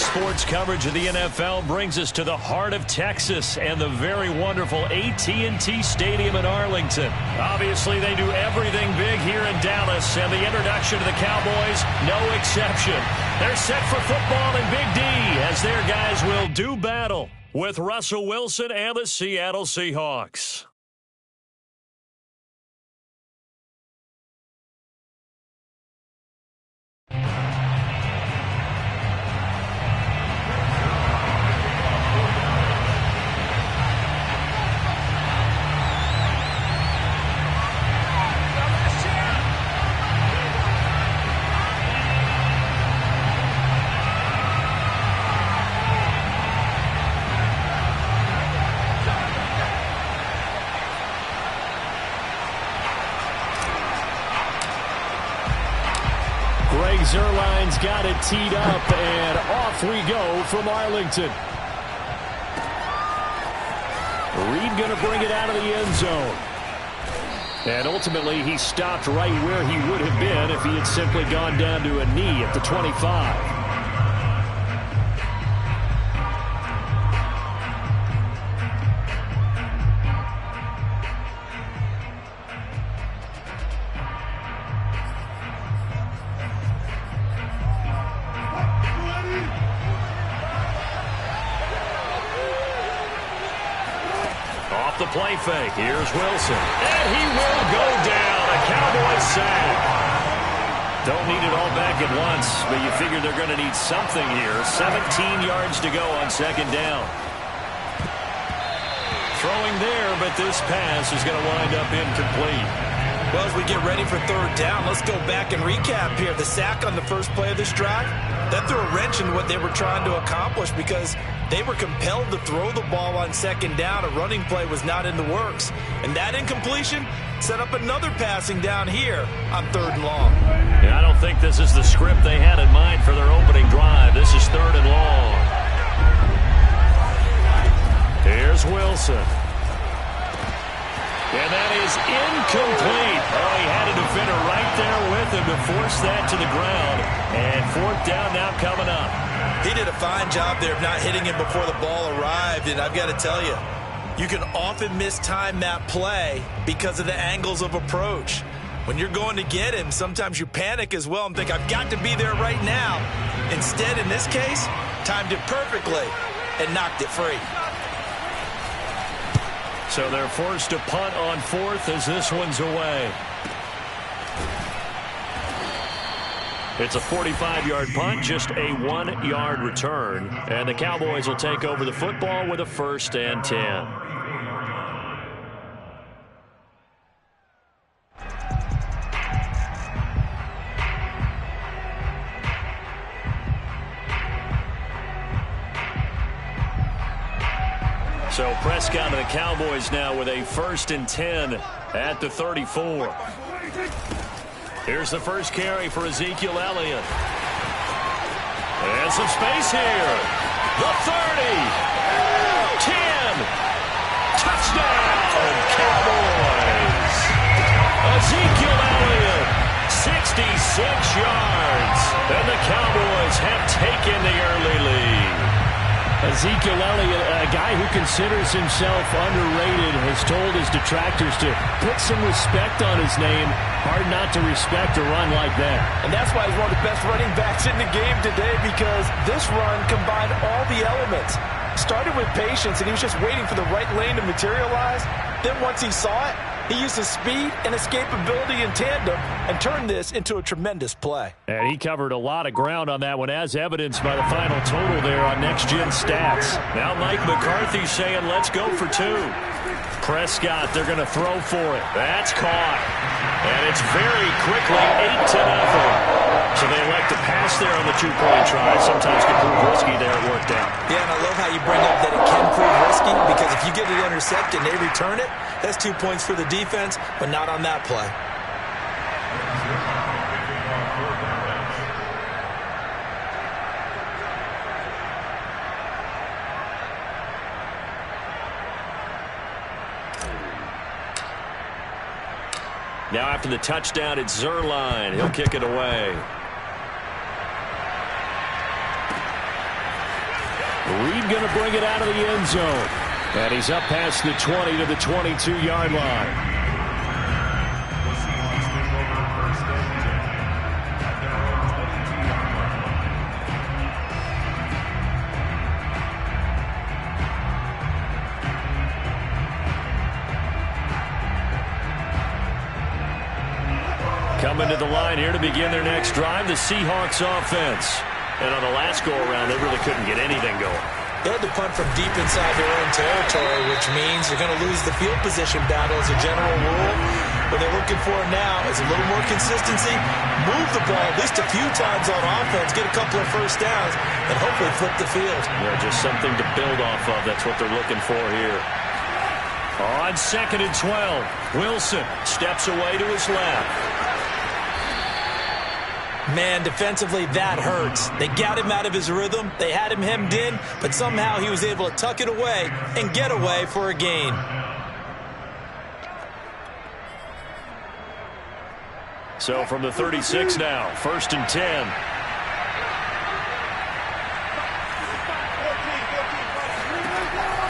sports coverage of the NFL brings us to the heart of Texas and the very wonderful AT&T Stadium in Arlington. Obviously, they do everything big here in Dallas, and the introduction to the Cowboys, no exception. They're set for football in Big D as their guys will do battle with Russell Wilson and the Seattle Seahawks. Zerline's got it teed up, and off we go from Arlington. Reed going to bring it out of the end zone. And ultimately, he stopped right where he would have been if he had simply gone down to a knee at the 25. The play fake. Here's Wilson. And he will go down. A Cowboys sack. Don't need it all back at once, but you figure they're going to need something here. 17 yards to go on second down. Throwing there, but this pass is going to wind up incomplete. Well, as we get ready for third down, let's go back and recap here. The sack on the first play of this drive, that threw a wrench in what they were trying to accomplish because they were compelled to throw the ball on second down. A running play was not in the works. And that incompletion set up another passing down here on third and long. Yeah, I don't think this is the script they had in mind for their opening drive. This is third and long. Here's Wilson. And that is incomplete. Oh, he had a defender right there with him to force that to the ground. And fourth down now coming up. He did a fine job there of not hitting him before the ball arrived. And I've got to tell you, you can often mistime that play because of the angles of approach. When you're going to get him, sometimes you panic as well and think, I've got to be there right now. Instead, in this case, timed it perfectly and knocked it free. So they're forced to punt on fourth as this one's away. It's a 45-yard punt, just a 1-yard return. And the Cowboys will take over the football with a 1st and 10. So Prescott and the Cowboys now with a 1st and 10 at the 34. Here's the first carry for Ezekiel Elliott. And some space here. The 30. 10. Touchdown, Cowboys. Ezekiel Elliott, 66 yards. And the Cowboys have taken the early lead. Ezekiel Elliott, a guy who considers himself underrated, has told his detractors to put some respect on his name. Hard not to respect a run like that. And that's why he's one of the best running backs in the game today, because this run combined all the elements. Started with patience, and he was just waiting for the right lane to materialize. Then once he saw it, he used his speed and escapability in tandem and turned this into a tremendous play. And he covered a lot of ground on that one, as evidenced by the final total there on Next Gen Stats. Now Mike McCarthy saying, let's go for 2. Prescott, they're going to throw for it. That's caught. And it's very quickly 8-0. So they elect to pass there on the 2-point try. Sometimes can prove risky there. It worked out. Yeah, and I love how you bring up that it can prove risky, because if you get it intercepted and they return it, that's 2 points for the defense, but not on that play. Now after the touchdown, it's Zerline. He'll kick it away. Reed going to bring it out of the end zone. And he's up past the 20 to the 22-yard line. Coming to the line here to begin their next drive, the Seahawks offense. And on the last go-around, they really couldn't get anything going. They had to punt from deep inside their own territory, which means you're going to lose the field position battle as a general rule. What they're looking for now is a little more consistency, move the ball at least a few times on offense, get a couple of first downs, and hopefully flip the field. Yeah, just something to build off of. That's what they're looking for here. On 2nd and 12, Wilson steps away to his left. Man, defensively, that hurts. They got him out of his rhythm. They had him hemmed in, but somehow he was able to tuck it away and get away for a gain. So from the 36 now, 1st and 10.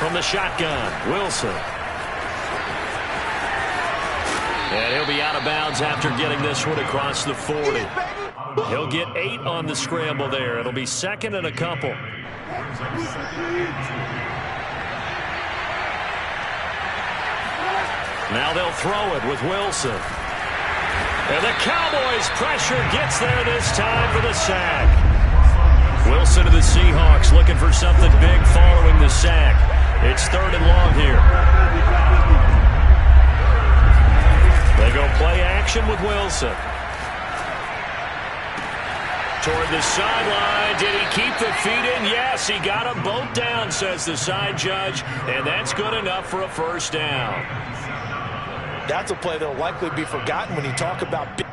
From the shotgun, Wilson. And he'll be out of bounds after getting this one across the 40. He'll get 8 on the scramble there. It'll be 2nd and a couple. Now they'll throw it with Wilson. And the Cowboys' pressure gets there this time for the sack. Wilson to the Seahawks looking for something big following the sack. It's 3rd and long here. They go play action with Wilson. Toward the sideline. Did he keep the feet in? Yes, he got them both down, says the side judge. And that's good enough for a first down. That's a play that will likely be forgotten when you talk about big.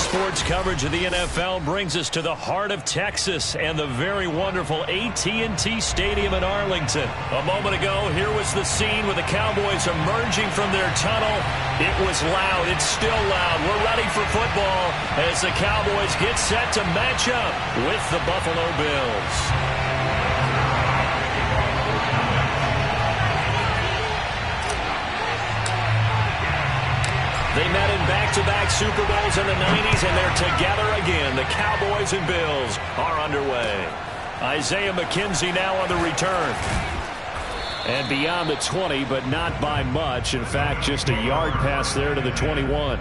Sports coverage of the NFL brings us to the heart of Texas and the very wonderful AT&T Stadium in Arlington. A moment ago, here was the scene with the Cowboys emerging from their tunnel. It was loud. It's still loud. We're ready for football as the Cowboys get set to match up with the Buffalo Bills. They met in back back-to-back Super Bowls in the 90s, and they're together again. The Cowboys and Bills are underway. Isaiah McKenzie now on the return. And beyond the 20, but not by much. In fact, just a yard pass there to the 21.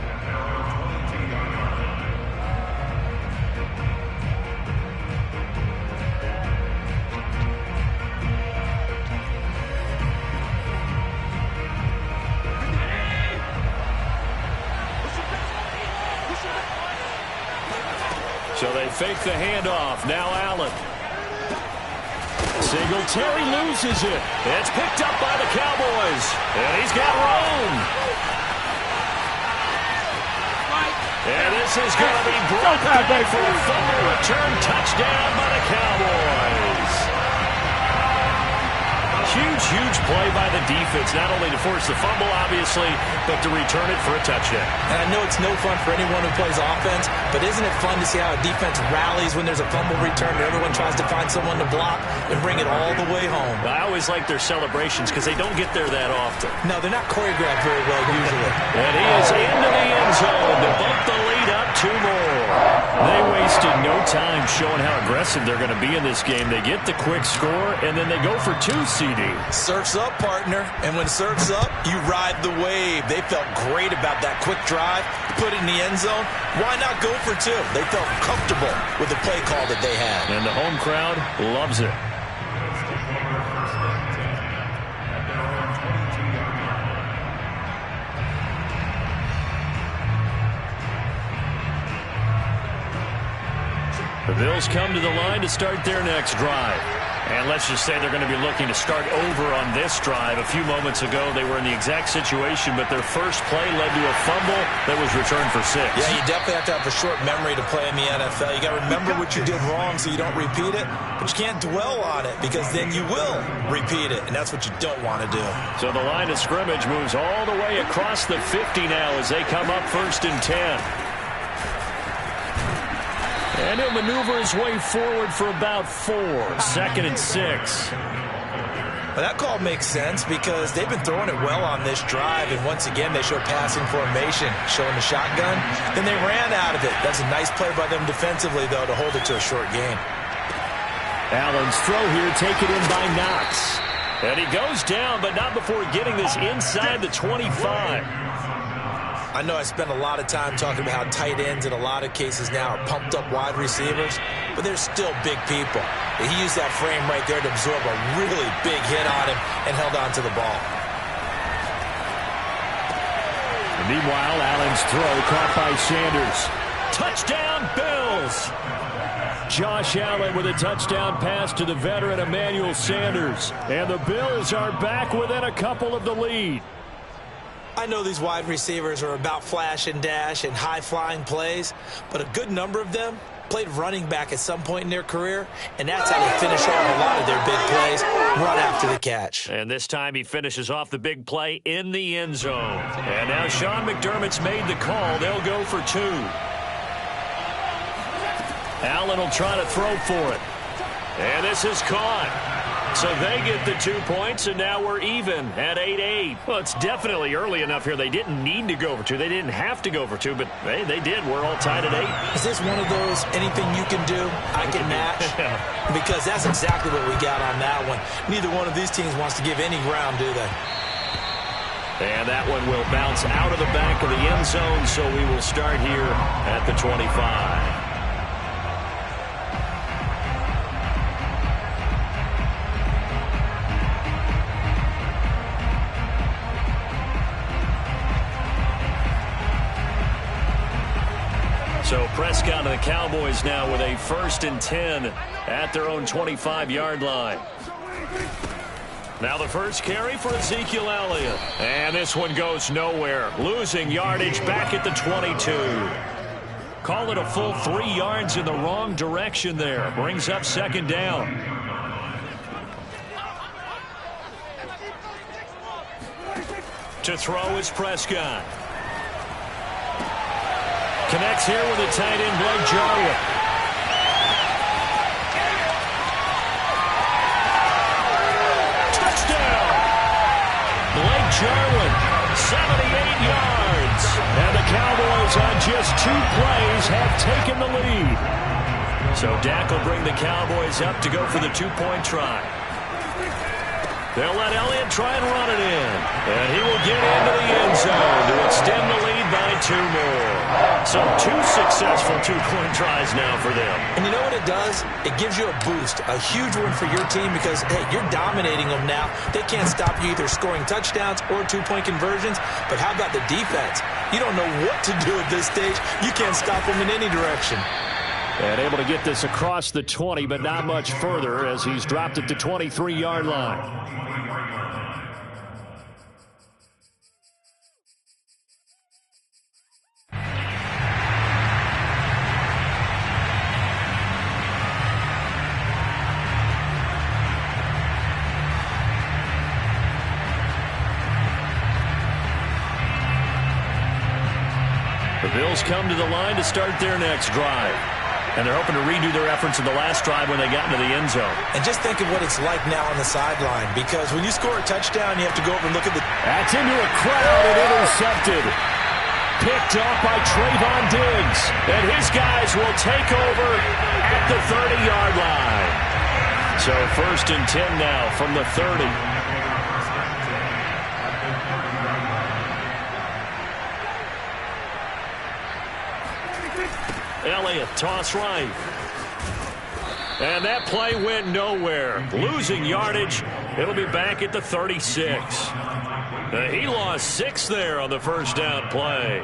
So they fake the handoff. Now Allen. Singletary loses it. It's picked up by the Cowboys. And he's got room. And this is going to be brought back for a fumble return touchdown by the Cowboys. Huge play by the defense, not only to force the fumble, obviously, but to return it for a touchdown. And I know it's no fun for anyone who plays offense, but isn't it fun to see how a defense rallies when there's a fumble return and everyone tries to find someone to block and bring it all the way home? I always like their celebrations because they don't get there that often. No, they're not choreographed very well usually. And he is into the end zone to bump the lead up 2 more. They wasted no time showing how aggressive they're going to be in this game. They get the quick score, and then they go for 2, CD. Surf's up, partner. And when surf's up, you ride the wave. They felt great about that quick drive, put it in the end zone. Why not go for 2? They felt comfortable with the play call that they had. And the home crowd loves it. The Bills come to the line to start their next drive. And let's just say they're going to be looking to start over on this drive. A few moments ago, they were in the exact situation, but their first play led to a fumble that was returned for 6. Yeah, you definitely have to have a short memory to play in the NFL. You got to remember what you did wrong so you don't repeat it, but you can't dwell on it because then you will repeat it, and that's what you don't want to do. So the line of scrimmage moves all the way across the 50 now as they come up 1st and 10. And he'll maneuver his way forward for about 4. 2nd and 6. Well, that call makes sense because they've been throwing it well on this drive, and once again they show passing formation, showing the shotgun. Then they ran out of it. That's a nice play by them defensively, though, to hold it to a short game. Allen's throw here taken in by Knox. And he goes down, but not before getting this inside the 25. I know I spent a lot of time talking about how tight ends in a lot of cases now are pumped up wide receivers, but they're still big people. He used that frame right there to absorb a really big hit on him and held on to the ball. And meanwhile, Allen's throw caught by Sanders. Touchdown, Bills! Josh Allen with a touchdown pass to the veteran Emmanuel Sanders. And the Bills are back within a couple of the lead. I know these wide receivers are about flash and dash and high-flying plays, but a good number of them played running back at some point in their career, and that's how they finish off a lot of their big plays, run after the catch. And this time he finishes off the big play in the end zone. And now Sean McDermott's made the call. They'll go for 2. Allen will try to throw for it. And this is caught. So they get the 2 points, and now we're even at 8-8. Well, it's definitely early enough here. They didn't need to go for 2. They didn't have to go for 2, but hey, they did. We're all tied at 8. Is this one of those anything you can do, I can match? Because that's exactly what we got on that one. Neither one of these teams wants to give any ground, do they? And that one will bounce out of the back of the end zone, so we will start here at the 25. So Prescott and the Cowboys now with a 1st and 10 at their own 25-yard line. Now the first carry for Ezekiel Elliott. And this one goes nowhere. Losing yardage back at the 22. Call it a full 3 yards in the wrong direction there. Brings up 2nd down. To throw is Prescott. Connects here with a tight end, Blake Jarwin. Touchdown! Blake Jarwin, 78 yards. And the Cowboys on just 2 plays have taken the lead. So Dak will bring the Cowboys up to go for the 2-point try. They'll let Elliott try and run it in. And he will get into the end zone to extend the lead by 2 more. So 2 successful 2-point tries now for them. And you know what it does? It gives you a boost, a huge one for your team because, hey, you're dominating them now. They can't stop you either scoring touchdowns or 2-point conversions. But how about the defense? You don't know what to do at this stage. You can't stop them in any direction. And able to get this across the 20, but not much further as he's dropped at the 23-yard line. The Bills come to the line to start their next drive. And they're hoping to redo their efforts in the last drive when they got into the end zone. And just think of what it's like now on the sideline, because when you score a touchdown, you have to go over and look at the... That's into a crowd and intercepted. Picked off by Trevon Diggs. And his guys will take over at the 30-yard line. So 1st and 10 now from the 30. Elliott, toss right. And that play went nowhere. Losing yardage. It'll be back at the 36. He lost 6 there on the first down play.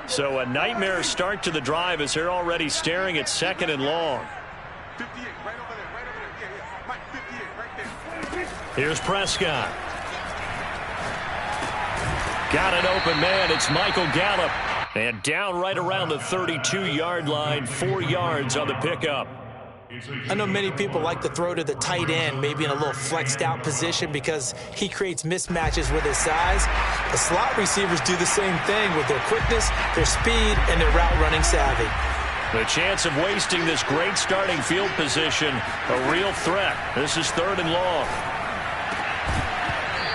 So a nightmare start to the drive as they're already staring at 2nd and long. 58, right over there, right over there. Yeah, Mike, 58, right there. Here's Prescott. Got an open man. It's Michael Gallup. And down right around the 32-yard line, 4 yards on the pickup. I know many people like to throw to the tight end, maybe in a little flexed out position because he creates mismatches with his size. The slot receivers do the same thing with their quickness, their speed, and their route running savvy. The chance of wasting this great starting field position, a real threat. This is 3rd and long.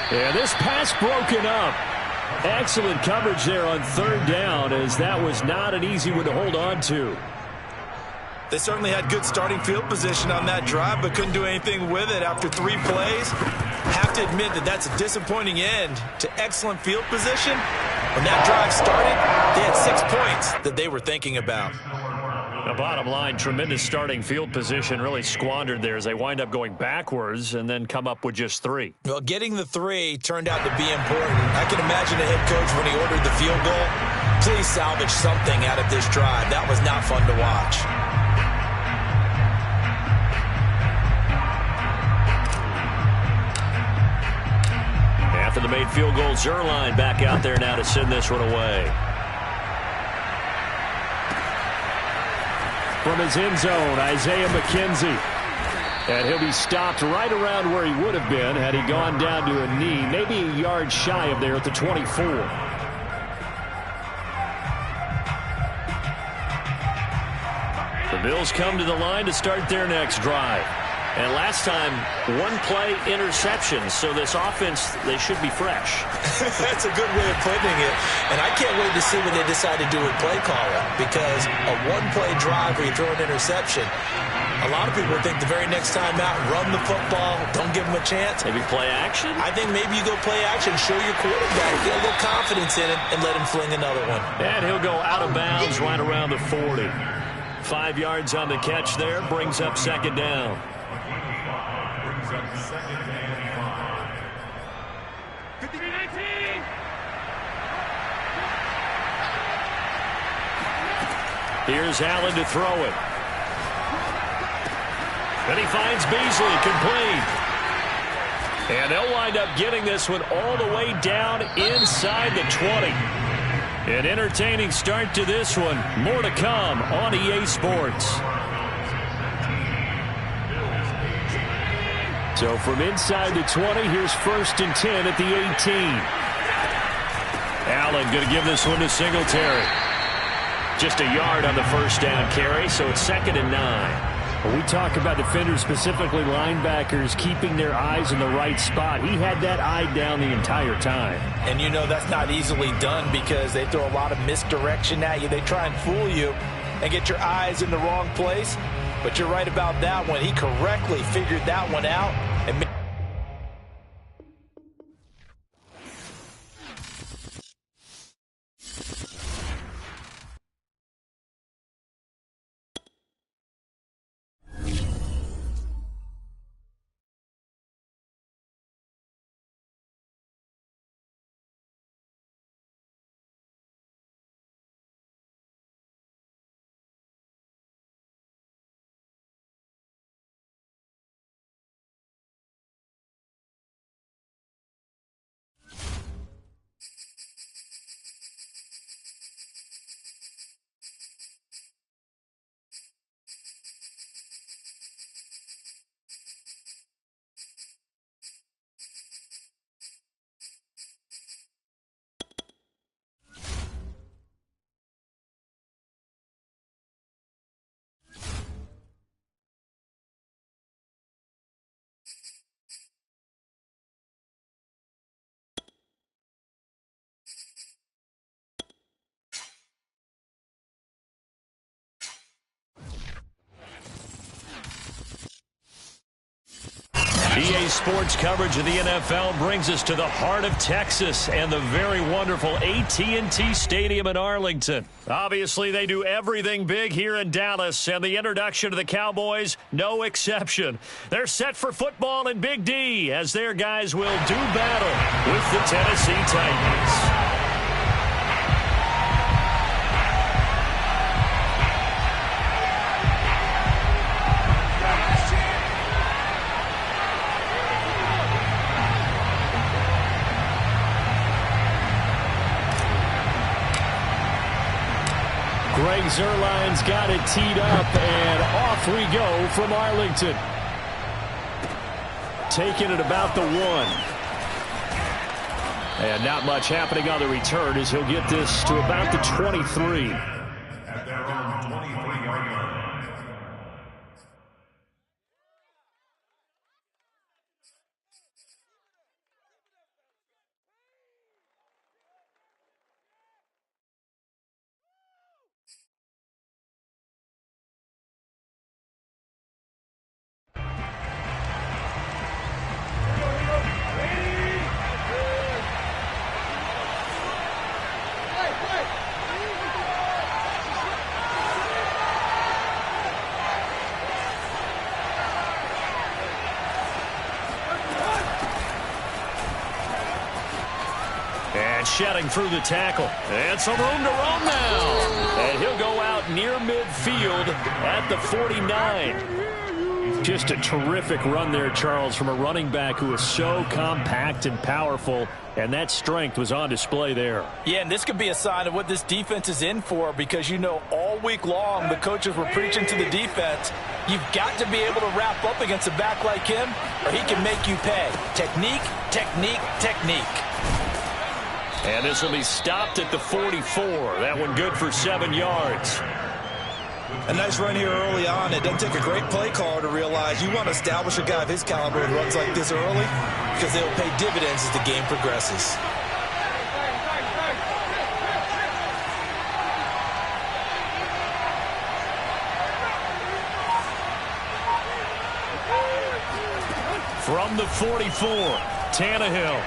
Yeah, this pass broken up. Excellent coverage there on 3rd down, as that was not an easy one to hold on to. They certainly had good starting field position on that drive, but couldn't do anything with it after 3 plays. Have to admit that that's a disappointing end to excellent field position. When that drive started, they had 6 points that they were thinking about. The bottom line, tremendous starting field position, really squandered there as they wind up going backwards and then come up with just 3. Well, getting the 3 turned out to be important. I can imagine the head coach when he ordered the field goal. Please salvage something out of this drive. That was not fun to watch. After the made field goal, Zerline back out there now to send this one away. From his end zone, Isaiah McKenzie. And he'll be stopped right around where he would have been had he gone down to a knee, maybe a yard shy of there at the 24. The Bills come to the line to start their next drive. And last time, 1-play interception. So this offense, they should be fresh. That's a good way of putting it. And I can't wait to see what they decide to do with play calling, because a 1-play drive where you throw an interception, a lot of people think the very next time out, run the football, don't give them a chance. Maybe play action? I think maybe you go play action, show your quarterback, get a little confidence in it, and let him fling another one. And he'll go out of bounds right around the 40. 5 yards on the catch there, brings up 2nd down. Here's Allen to throw it. And he finds Beasley, complete. And they'll wind up getting this one all the way down inside the 20. An entertaining start to this one. More to come on EA Sports. So from inside the 20, here's 1st and 10 at the 18. Allen going to give this one to Singletary. Just a yard on the first down carry, so it's 2nd and 9. When we talk about defenders, specifically linebackers, keeping their eyes in the right spot, he had that eye down the entire time. And you know that's not easily done because they throw a lot of misdirection at you. They try and fool you and get your eyes in the wrong place. But you're right about that one. He correctly figured that one out. And EA Sports coverage of the NFL brings us to the heart of Texas and the very wonderful AT&T Stadium in Arlington. Obviously, they do everything big here in Dallas, and the introduction of the Cowboys, no exception. They're set for football in Big D as their guys will do battle with the Tennessee Titans. Greg Zuerlein's got it teed up, and off we go from Arlington. Taking it about the 1. And not much happening on the return as he'll get this to about the 23. At their own 23-yard line. And shedding through the tackle. And some room to run now. And he'll go out near midfield at the 49. Just a terrific run there, Charles, from a running back who is so compact and powerful, and that strength was on display there. yeah, and this could be a sign of what this defense is in for because, you know, all week long the coaches were preaching to the defense, you've got to be able to wrap up against a back like him or he can make you pay. Technique, technique, technique. And this will be stopped at the 44. That one good for 7 yards. A nice run here early on. It doesn't take a great play caller to realize you want to establish a guy of his caliber with runs like this early because they'll pay dividends as the game progresses. From the 44, Tannehill.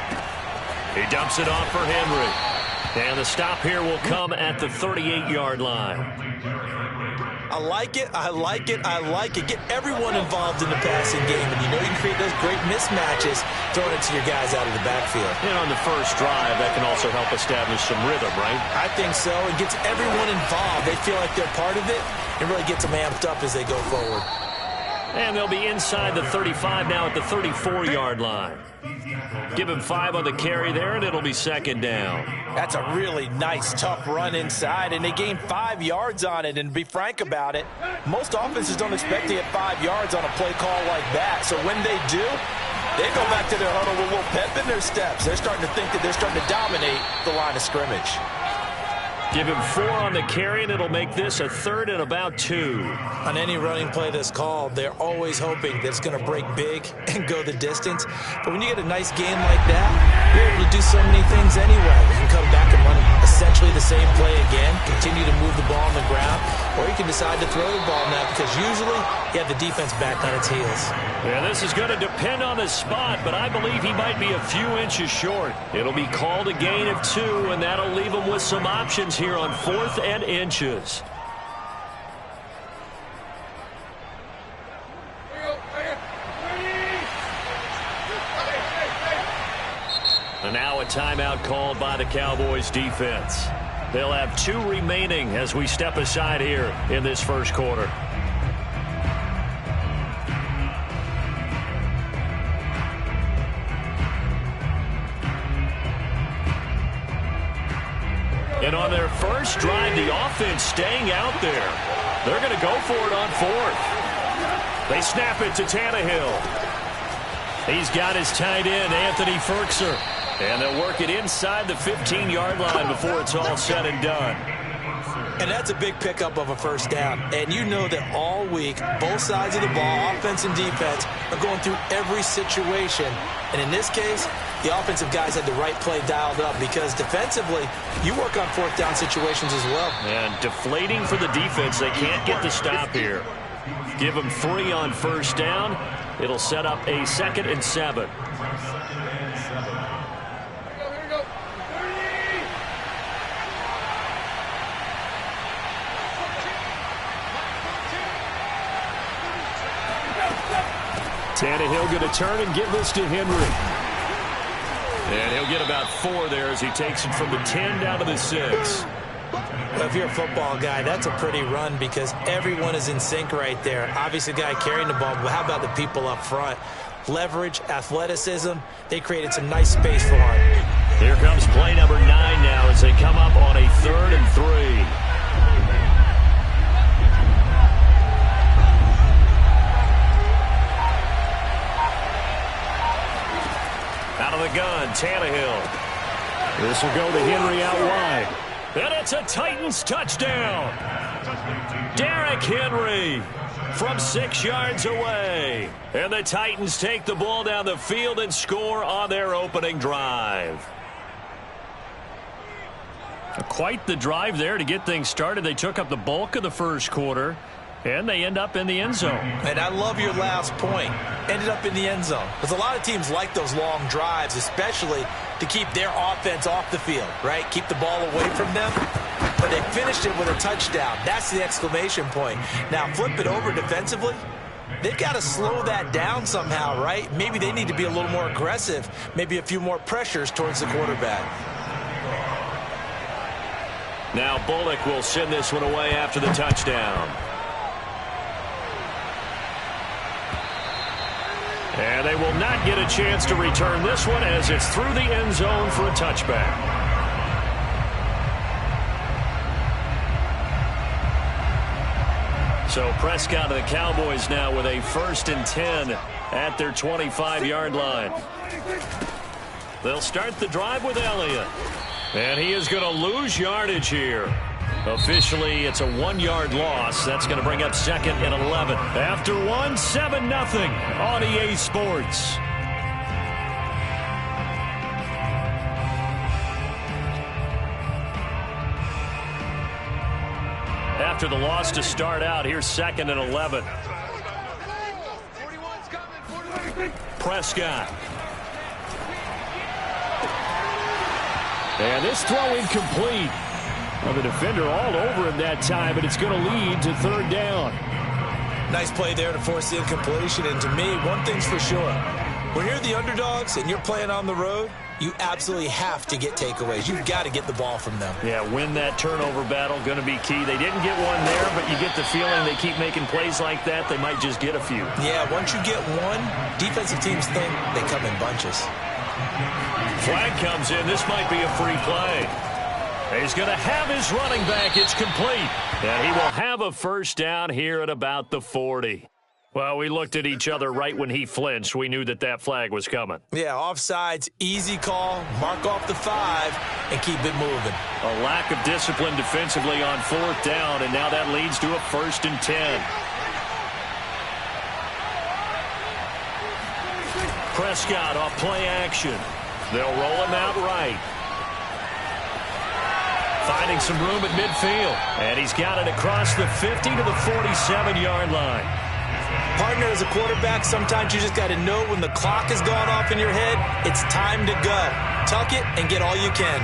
He dumps it off for Henry. And the stop here will come at the 38-yard line. I like it, I like it, I like it. Get everyone involved in the passing game, and you know you can create those great mismatches throwing it to your guys out of the backfield. And on the first drive, that can also help establish some rhythm, right? I think so. It gets everyone involved. They feel like they're part of it. It really gets them amped up as they go forward. And they'll be inside the 35 now at the 34-yard line. Give him 5 on the carry there, and it'll be second down. That's a really nice, tough run inside, and they gained 5 yards on it. And to be frank about it, most offenses don't expect to get 5 yards on a play call like that. So when they do, they go back to their huddle with a little pep in their steps. They're starting to think that they're starting to dominate the line of scrimmage. Give him 4 on the carry, and it'll make this a 3rd and about 2. On any running play that's called, they're always hoping that it's going to break big and go the distance. But when you get a nice game like that, you're able to do so many things anyway. You can come back and run essentially the same play again, continue to move the ball on the ground, or you can decide to throw the ball now because usually you have the defense back on its heels. Yeah, this is going to depend on the spot, but I believe he might be a few inches short. It'll be called a gain of 2, and that'll leave him with some options here on 4th and inches. And now a timeout called by the Cowboys defense. They'll have 2 remaining as we step aside here in this first quarter. And on their first drive, the offense staying out there. They're going to go for it on 4th. They snap it to Tannehill. He's got his tight end, Anthony Ferkser. And they'll work it inside the 15-yard line before it's all said and done. And that's a big pickup of a first down. And you know that all week, both sides of the ball, offense and defense, are going through every situation. And in this case, the offensive guys had the right play dialed up because defensively, you work on 4th down situations as well. And deflating for the defense. They can't get the stop here. Give them 3 on first down. It'll set up a 2nd and 7. Tannehill going to turn and give this to Henry. And he'll get about 4 there as he takes it from the 10 down to the 6. Well, if you're a football guy, that's a pretty run because everyone is in sync right there. Obviously, the guy carrying the ball, but how about the people up front? Leverage, athleticism, they created some nice space for him. Here comes play number 9 now as they come up on a 3rd and 3. Out of the gun, Tannehill. This will go to Henry out wide. And it's a Titans touchdown. Derrick Henry from 6 yards away. And the Titans take the ball down the field and score on their opening drive. Quite the drive there to get things started. They took up the bulk of the first quarter, and they end up in the end zone. And I love your last point. Ended up in the end zone. Because a lot of teams like those long drives, especially to keep their offense off the field, right? Keep the ball away from them. But they finished it with a touchdown. That's the exclamation point. Now, flip it over defensively. They've got to slow that down somehow, right? Maybe they need to be a little more aggressive. Maybe a few more pressures towards the quarterback. Now Bullock will send this one away after the touchdown. And they will not get a chance to return this one as it's through the end zone for a touchback. So Prescott and the Cowboys now with a 1st and 10 at their 25-yard line. They'll start the drive with Elliott. And he is going to lose yardage here. Officially, it's a 1-yard loss. That's going to bring up 2nd and 11. After 1, 7-0 on EA Sports. After the loss to start out, here's 2nd and 11. Prescott. And this throw incomplete. Well, the defender all over him that time, but it's going to lead to 3rd down. Nice play there to force the incompletion. And to me, one thing's for sure. When you're the underdogs and you're playing on the road, you absolutely have to get takeaways. You've got to get the ball from them. Yeah, win that turnover battle, going to be key. They didn't get one there, but you get the feeling they keep making plays like that, they might just get a few. Yeah, once you get one, defensive teams think they come in bunches. Flag comes in. This might be a free play. He's going to have his running back. It's complete. And he will have a 1st down here at about the 40. Well, we looked at each other right when he flinched. We knew that that flag was coming. Yeah, offsides, easy call, mark off the 5, and keep it moving. A lack of discipline defensively on 4th down, and now that leads to a 1st and 10. Prescott off play action. They'll roll him out right. Finding some room at midfield. And he's got it across the 50 to the 47-yard line. Partner, as a quarterback, sometimes you just got to know when the clock has gone off in your head, it's time to go. Tuck it and get all you can.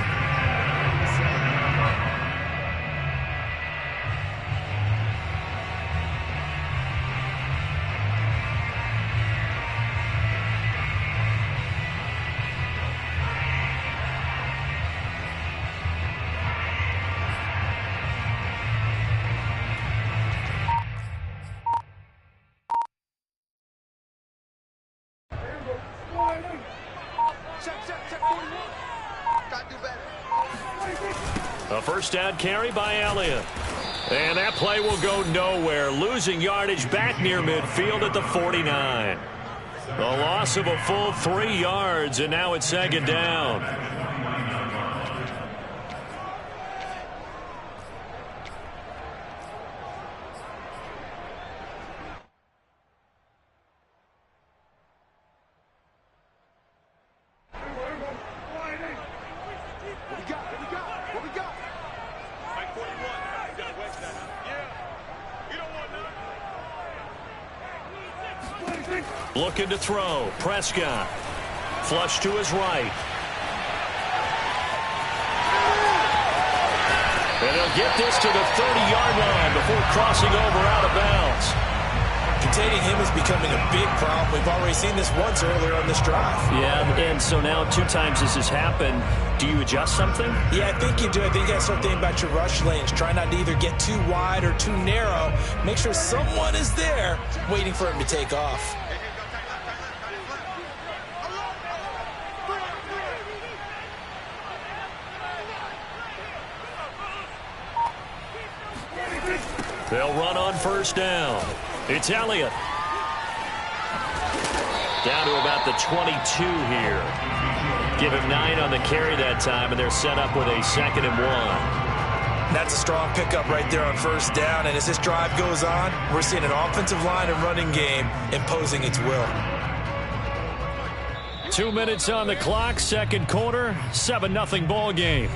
A first down carry by Elliott. And that play will go nowhere. Losing yardage back near midfield at the 49. A loss of a full 3 yards, and now it's 2nd down. Looking to throw. Prescott. Flush to his right. And he'll get this to the 30-yard line before crossing over out of bounds. Containing him is becoming a big problem. We've already seen this once earlier on this drive. Yeah, and so now 2 times this has happened. Do you adjust something? Yeah, I think you do. I think you got to start thinking about your rush lanes. Try not to either get too wide or too narrow. Make sure someone is there waiting for him to take off. They'll run on first down. It's Elliott. Down to about the 22 here. Give him 9 on the carry that time, and they're set up with a 2nd and 1. That's a strong pickup right there on first down. And as this drive goes on, we're seeing an offensive line and running game imposing its will. 2 minutes on the clock, 2nd quarter, 7-0 ball game.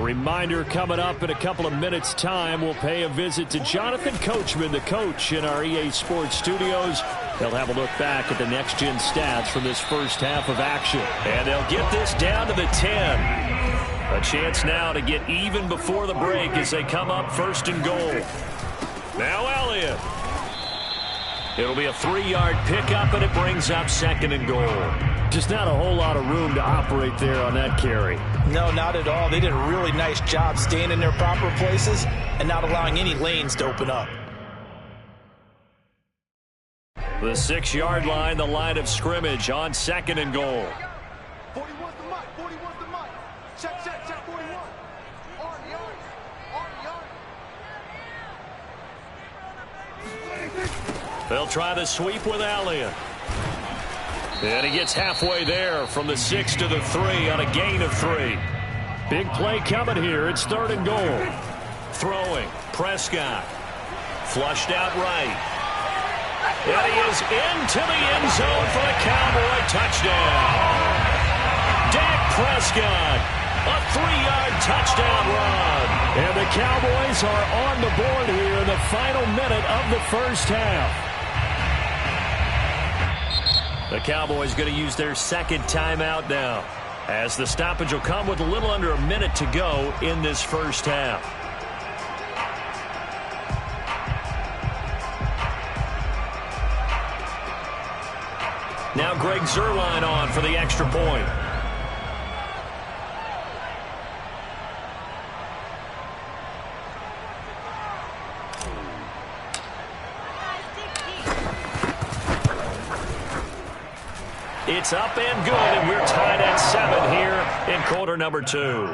Reminder coming up in a couple of minutes' time. We'll pay a visit to Jonathan Coachman, the coach in our EA Sports studios. They'll have a look back at the next-gen stats from this first half of action. And they'll get this down to the 10. A chance now to get even before the break as they come up 1st and goal. Now Elliott. It'll be a 3-yard pickup, and it brings up 2nd and goal. Just not a whole lot of room to operate there on that carry. No, not at all. They did a really nice job staying in their proper places and not allowing any lanes to open up. The 6-yard line, the line of scrimmage on 2nd and goal. 41's the mic. 41's the mic. Check, check, check. 41. Arnie. They'll try to sweep with Elliott. And he gets halfway there from the 6 to the 3 on a gain of 3. Big play coming here. It's 3rd and goal. Throwing. Prescott. Flushed out right. And he is into the end zone for the Cowboy touchdown. Dak Prescott. A 3-yard touchdown run. And the Cowboys are on the board here in the final minute of the first half. The Cowboys going to use their 2nd timeout now, as the stoppage will come with a little under a minute to go in this first half. Now Greg Zuerlein on for the extra point. It's up and good, and we're tied at 7 here in quarter number 2.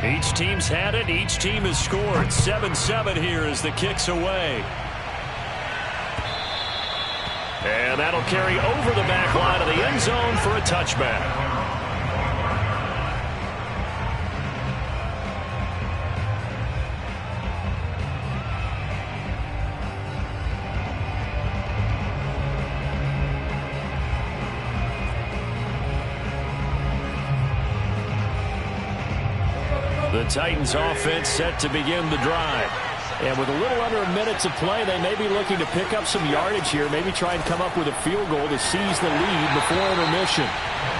Each team's had it. Each team has scored. 7-7 here as the kick's away. And that'll carry over the back line of the end zone for a touchback. The Titans offense set to begin the drive. And with a little under a minute to play, they may be looking to pick up some yardage here, maybe try and come up with a field goal to seize the lead before intermission.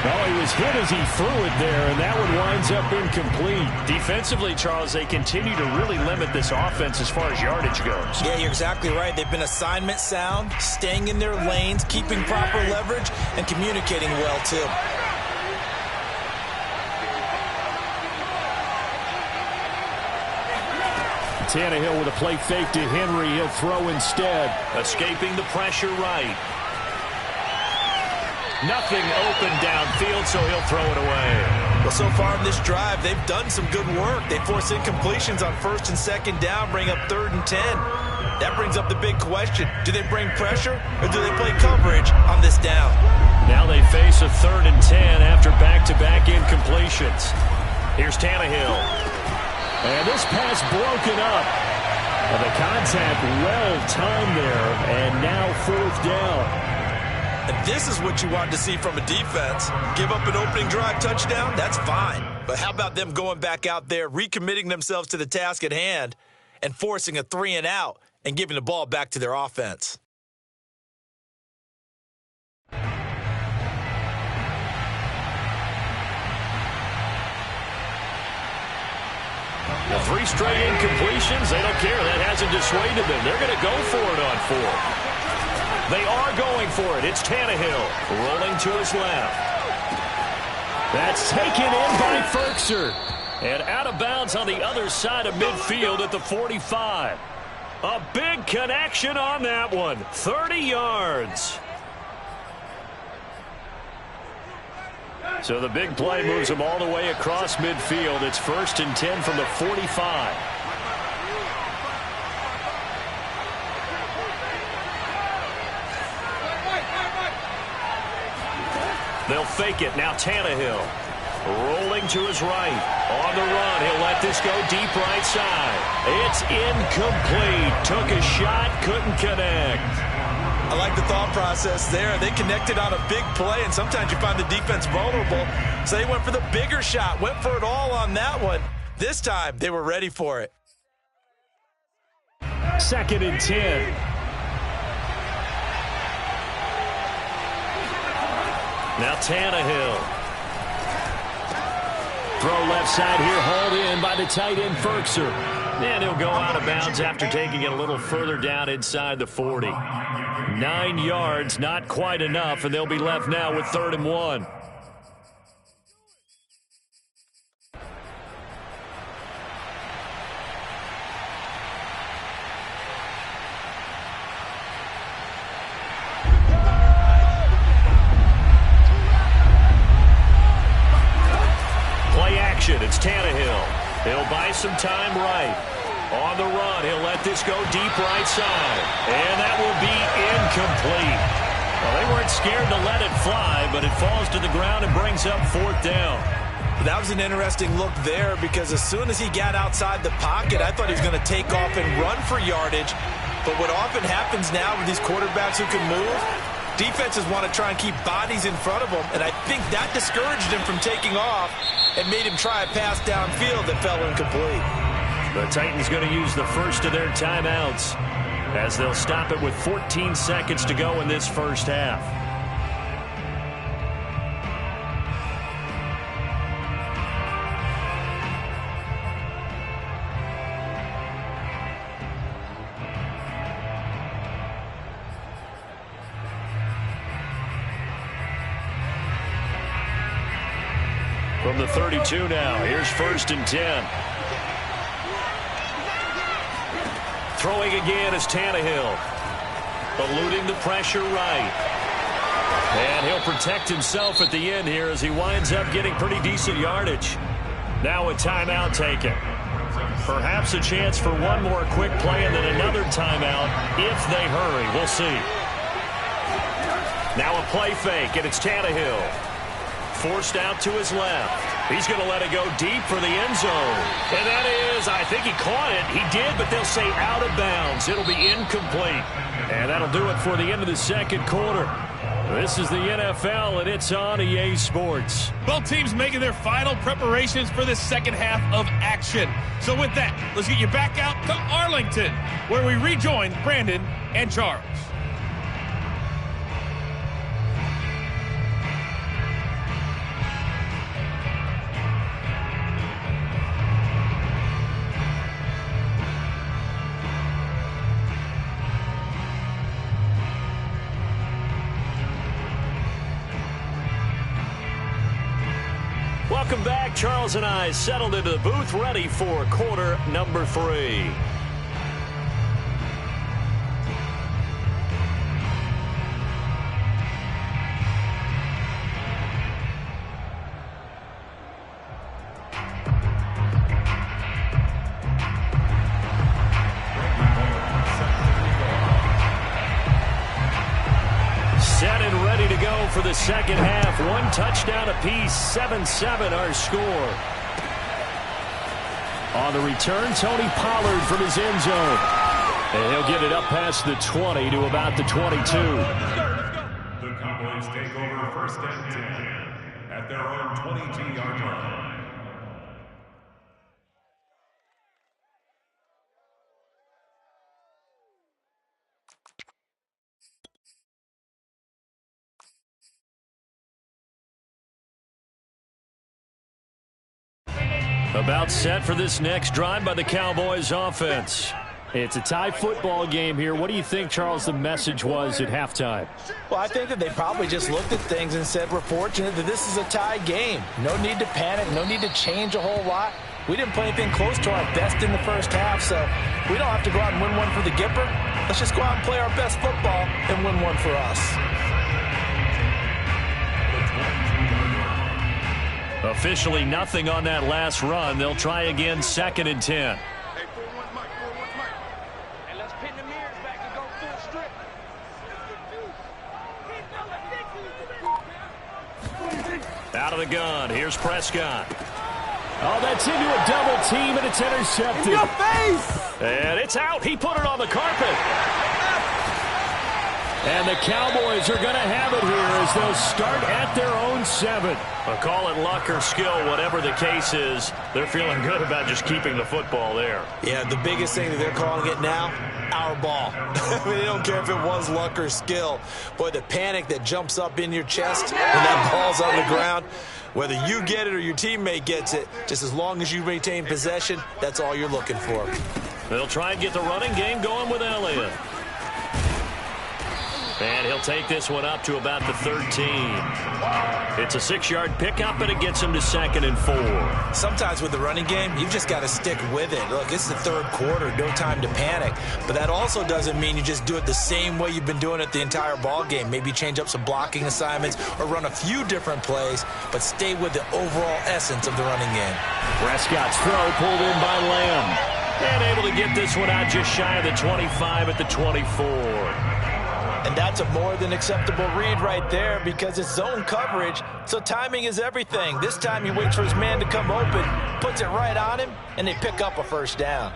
Well, he was hit as he threw it there, and that one winds up incomplete. Defensively, Charles, they continue to really limit this offense as far as yardage goes. Yeah, you're exactly right. They've been assignment sound, staying in their lanes, keeping proper leverage, and communicating well, too. Tannehill with a play fake to Henry. He'll throw instead. Escaping the pressure right. Nothing open downfield, so he'll throw it away. Well, so far in this drive, they've done some good work. They force incompletions on 1st and 2nd down, bring up 3rd and 10. That brings up the big question. Do they bring pressure, or do they play coverage on this down? Now they face a 3rd and 10 after back-to-back incompletions. Here's Tannehill. And this pass broken up. And the contact well timed there, and now 4th down. And this is what you want to see from a defense. Give up an opening drive touchdown, that's fine. But how about them going back out there, recommitting themselves to the task at hand, and forcing a 3-and-out and giving the ball back to their offense? The 3 straight incompletions, they don't care. That hasn't dissuaded them. They're going to go for it on 4th. They are going for it. It's Tannehill rolling to his left. That's taken in by Ferkser. And out of bounds on the other side of midfield at the 45. A big connection on that one. 30 yards. So the big play moves them all the way across midfield. It's 1st and 10 from the 45. They'll fake it. Now Tannehill rolling to his right. On the run. He'll let this go deep right side. It's incomplete. Took a shot. Couldn't connect. I like the thought process there. They connected on a big play, and sometimes you find the defense vulnerable. So they went for the bigger shot, went for it all on that one. This time, they were ready for it. 2nd and 10. Now Tannehill. Throw left side here, hauled in by the tight end Ferkser. And he'll go out of bounds after taking it a little further down inside the 40. 9 yards, not quite enough, and they'll be left now with 3rd and 1. Play action, it's Tannehill. He'll buy some time right. On the run, he'll let this go deep right side. And that will be incomplete. Well, they weren't scared to let it fly, but it falls to the ground and brings up 4th down. That was an interesting look there because as soon as he got outside the pocket, I thought he was going to take off and run for yardage. But what often happens now with these quarterbacks who can move, defenses want to try and keep bodies in front of them, and I think that discouraged him from taking off and made him try a pass downfield that fell incomplete. The Titans going to use the first of their timeouts as they'll stop it with 14 seconds to go in this first half. From the 32 now, here's 1st and 10. Throwing again is Tannehill. Eluding the pressure right. And he'll protect himself at the end here as he winds up getting pretty decent yardage. Now a timeout taken. Perhaps a chance for one more quick play and then another timeout if they hurry. We'll see. Now a play fake, and it's Tannehill. Forced out to his left. He's going to let it go deep for the end zone. And that is, I think he caught it. He did, but they'll say out of bounds. It'll be incomplete. And that'll do it for the end of the second quarter. This is the NFL, and it's on EA Sports. Both teams making their final preparations for the second half of action. So with that, let's get you back out to Arlington, where we rejoin Brandon and Charles. Welcome back. Charles and I settled into the booth, ready for quarter number 3. Set and ready to go for the second half. One touchdown apiece, 7-7 our score. On the return, Tony Pollard from his end zone. And he'll get it up past the 20 to about the 22. The Cowboys take over 1st and 10 at their own 22-yard line. About set for this next drive by the Cowboys offense. It's a tie football game here. What do you think, Charles, the message was at halftime? Well, I think that they probably just looked at things and said, we're fortunate that this is a tie game. No need to panic. No need to change a whole lot. We didn't play anything close to our best in the first half, so we don't have to go out and win one for the Gipper. Let's just go out and play our best football and win one for us. Officially nothing on that last run. They'll try again, 2nd and 10. Hey, 4-1 Mike, 4-1 Mike. And let's pin the mirrors back and go full strip. Out of the gun. Here's Prescott. Oh, that's into a double team, and it's intercepted. In your face! And it's out. He put it on the carpet. And the Cowboys are going to have it here as they'll start at their own 7. Well, call it luck or skill, whatever the case is, they're feeling good about just keeping the football there. Yeah, the biggest thing that they're calling it now, our ball. I mean, they don't care if it was luck or skill. Boy, the panic that jumps up in your chest when that ball's on the ground, whether you get it or your teammate gets it, just as long as you retain possession, that's all you're looking for. They'll try and get the running game going with Elliott. And he'll take this one up to about the 13. It's a 6-yard pickup, and it gets him to 2nd and 4. Sometimes with the running game, you've just got to stick with it. Look, it's the 3rd quarter, no time to panic. But that also doesn't mean you just do it the same way you've been doing it the entire ball game. Maybe change up some blocking assignments or run a few different plays, but stay with the overall essence of the running game. Prescott's throw pulled in by Lamb. And able to get this one out just shy of the 25 at the 24. And And that's a more than acceptable read right there because it's zone coverage, so timing is everything. This time he waits for his man to come open, puts it right on him, and they pick up a first down.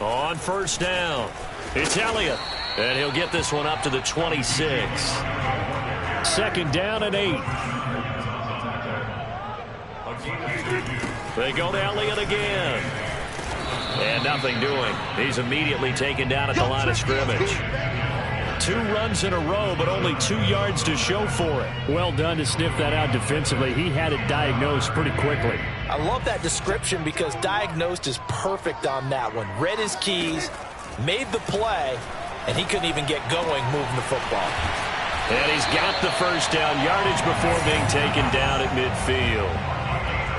On first down, it's Elliott, and he'll get this one up to the 26. Second down and 8. They go to Elliott again. And nothing doing. He's immediately taken down at the line of scrimmage. 2 runs in a row, but only 2 yards to show for it. Well done to sniff that out defensively. He had it diagnosed pretty quickly. I love that description because diagnosed is perfect on that one. Read his keys, made the play, and he couldn't even get going moving the football. And he's got the first down yardage before being taken down at midfield.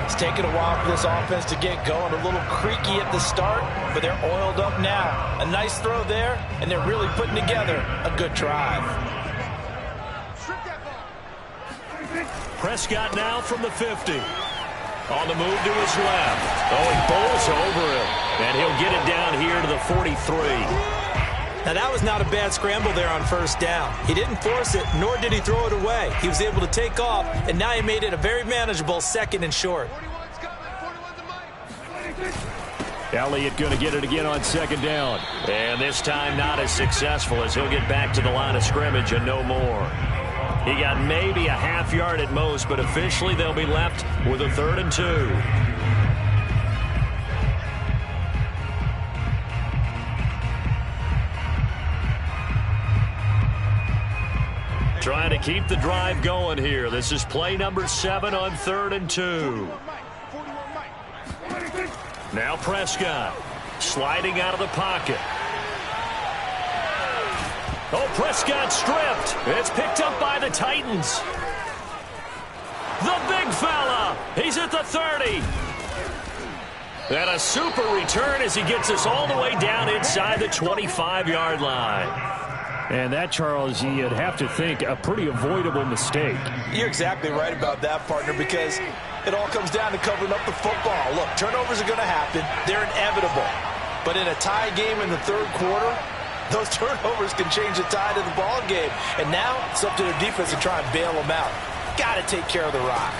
It's taken a while for this offense to get going. A little creaky at the start, but they're oiled up now. A nice throw there, and they're really putting together a good drive. Prescott now from the 50. On the move to his left. Oh, he bowls over him. And he'll get it down here to the 43. Now, that was not a bad scramble there on first down. He didn't force it, nor did he throw it away. He was able to take off, and now he made it a very manageable 2nd and short. Elliott going to get it again on 2nd down. And this time not as successful as he'll get back to the line of scrimmage and no more. He got maybe a half yard at most, but officially they'll be left with a 3rd and 2. Trying to keep the drive going here. This is play number 7 on 3rd and 2. Now Prescott sliding out of the pocket. Oh, Prescott stripped. It's picked up by the Titans. The big fella. He's at the 30. And a super return as he gets us all the way down inside the 25-yard line. And that, Charles, you'd have to think a pretty avoidable mistake. You're exactly right about that, partner, because it all comes down to covering up the football. Look, turnovers are going to happen. They're inevitable. But in a tie game in the 3rd quarter, those turnovers can change the tide of the ball game. And now it's up to their defense to try and bail them out. Got to take care of the rock.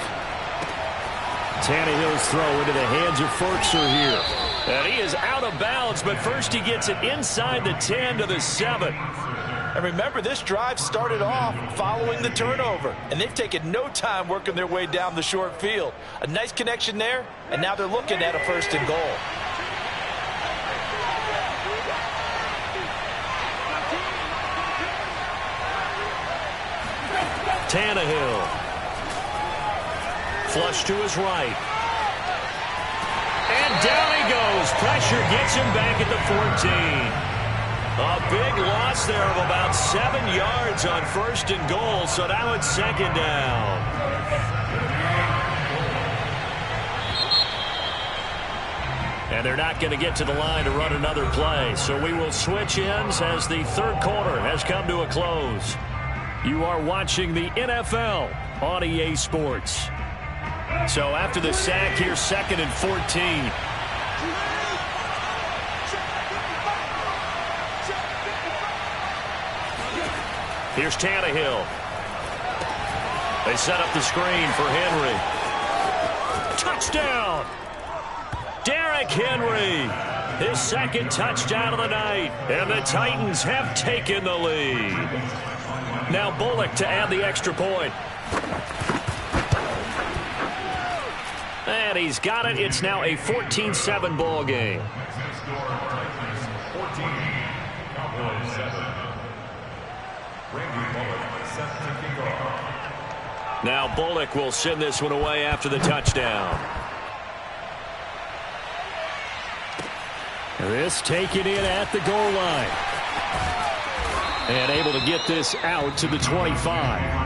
Tannehill's throw into the hands of Ferkser here. And he is out of bounds, but first he gets it inside the 10 to the 7. And remember, this drive started off following the turnover, and they've taken no time working their way down the short field. A nice connection there, and now they're looking at a 1st and goal. Tannehill. Flush to his right. And down he goes. Pressure gets him back at the 14. A big loss there of about 7 yards on 1st and goal, so now it's 2nd down. And they're not going to get to the line to run another play, so we will switch ends as the 3rd quarter has come to a close. You are watching the NFL on EA Sports. So after the sack here, 2nd and 14. Here's Tannehill. They set up the screen for Henry. Touchdown! Derrick Henry. His 2nd touchdown of the night. And the Titans have taken the lead. Now Bullock to add the extra point. And he's got it. It's now a 14-7 ball game. Now Bullock will send this one away after the touchdown. This taken in at the goal line. And able to get this out to the 25.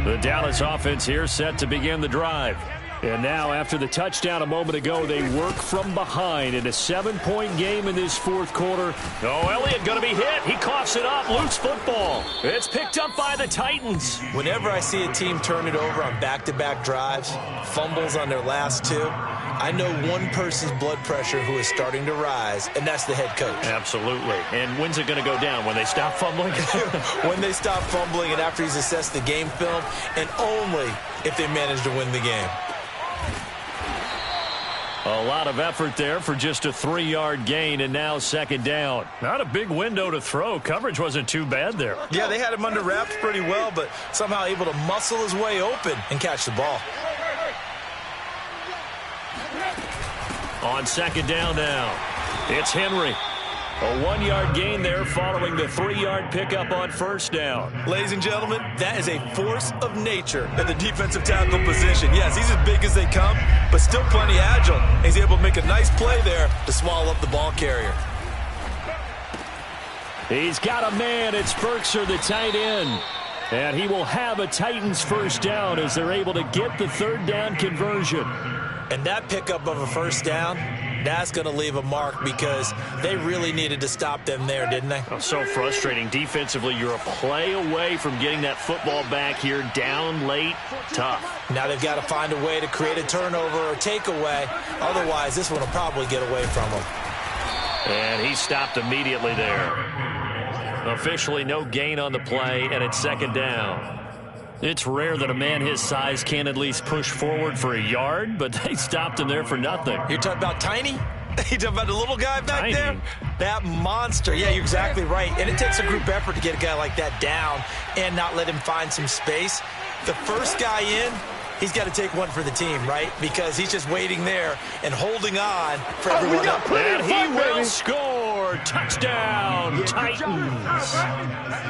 The Dallas offense here set to begin the drive. And now, after the touchdown a moment ago, they work from behind in a 7-point game in this fourth quarter. Oh, Elliott going to be hit. He coughs it up. Loose football. It's picked up by the Titans. Whenever I see a team turn it over on back-to-back drives, fumbles on their last two, I know one person's blood pressure who is starting to rise, and that's the head coach. Absolutely. And when's it going to go down? When they stop fumbling? When they stop fumbling and after he's assessed the game film, and only if they manage to win the game. A lot of effort there for just a 3-yard gain, and now second down. Not a big window to throw. Coverage wasn't too bad there. Yeah, they had him under wraps pretty well, but somehow able to muscle his way open and catch the ball. On second down now, it's Henry. A 1-yard gain there following the 3-yard pickup on first down. Ladies and gentlemen, that is a force of nature at the defensive tackle position. Yes, he's as big as they come, but still plenty agile. He's able to make a nice play there to swallow up the ball carrier. He's got a man. It's Berkser, the tight end. And he will have a Titans first down as they're able to get the third down conversion. And that pickup of a first down, that's going to leave a mark because they really needed to stop them there, didn't they? Oh, so frustrating. Defensively, you're a play away from getting that football back here, down late, tough. Now they've got to find a way to create a turnover or takeaway. Otherwise, this one will probably get away from them. And he stopped immediately there. Officially no gain on the play, and it's second down. It's rare that a man his size can at least push forward for a yard, but they stopped him there for nothing. You're talking about Tiny? You're talking about the little guy back Tiny. there? That monster. Yeah, you're exactly right. And it takes a group effort to get a guy like that down and not let him find some space. The first guy in, he's got to take one for the team, right? Because he's just waiting there and holding on for everyone else. And he will score. Touchdown, Titans.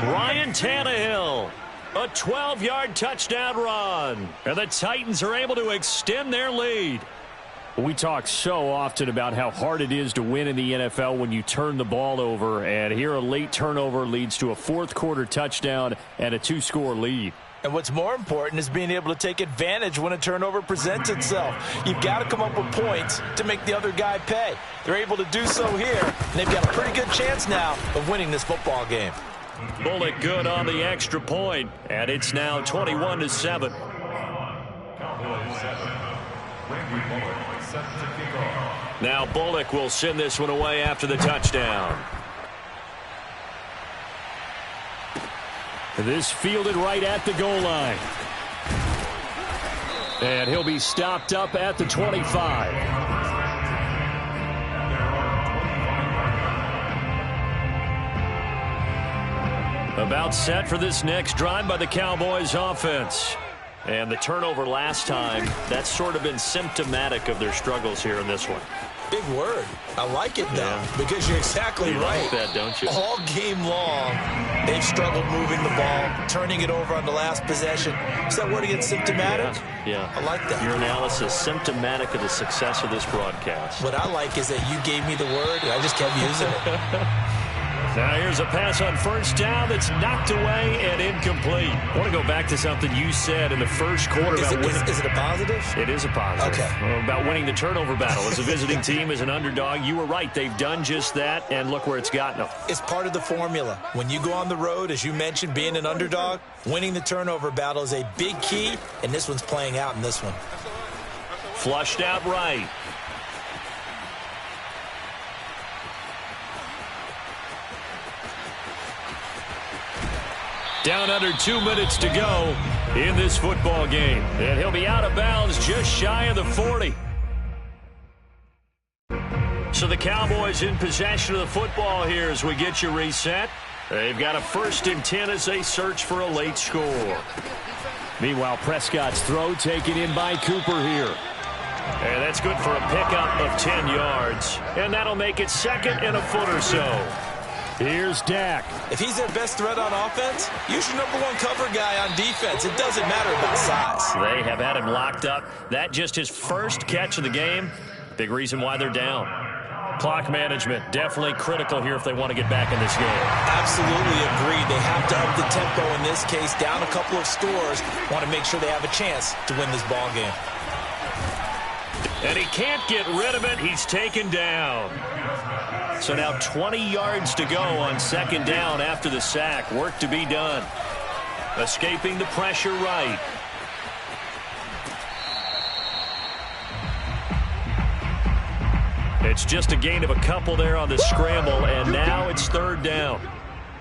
Ryan Tannehill. A 12-yard touchdown run. And the Titans are able to extend their lead. We talk so often about how hard it is to win in the NFL when you turn the ball over. And here a late turnover leads to a fourth-quarter touchdown and a 2-score lead. And what's more important is being able to take advantage when a turnover presents itself. You've got to come up with points to make the other guy pay. They're able to do so here, and they've got a pretty good chance now of winning this football game. Bullock good on the extra point, and it's now 21-7. Now Bullock will send this one away after the touchdown. This fielded right at the goal line. And he'll be stopped up at the 25. About set for this next drive by the Cowboys offense. And the turnover last time, that's sort of been symptomatic of their struggles here in this one. Big word. I like it, though, because you're exactly right. Like that, don't you? All game long, they've struggled moving the ball, turning it over on the last possession. Is that word again, symptomatic? Yeah. I like that. Your analysis, symptomatic of the success of this broadcast. What I like is that you gave me the word, and I just kept using it. Now here's a pass on first down that's knocked away and incomplete. I want to go back to something you said in the first quarter about winning. Is it a positive? It is a positive. Okay. About winning the turnover battle. As a visiting team, as an underdog, you were right. They've done just that, and look where it's gotten them. It's part of the formula. When you go on the road, as you mentioned, being an underdog, winning the turnover battle is a big key, and this one's playing out in this one. Flushed out right. Down under 2 minutes to go in this football game. And he'll be out of bounds just shy of the 40. So the Cowboys in possession of the football here as we get you reset. They've got a 1st and 10 as they search for a late score. Meanwhile, Prescott's throw taken in by Cooper here. And that's good for a pickup of 10 yards. And that'll make it 2nd and a foot or so. Here's Dak. If he's their best threat on offense, use your #1 cover guy on defense. It doesn't matter about size. They have had him locked up. That just his first catch of the game. Big reason why they're down. Clock management, definitely critical here if they want to get back in this game. Absolutely agreed. They have to up the tempo in this case. Down a couple of scores. Want to make sure they have a chance to win this ball game. And he can't get rid of it. He's taken down. So now 20 yards to go on second down after the sack. Work to be done. Escaping the pressure right. It's just a gain of a couple there on the scramble, and now it's third down.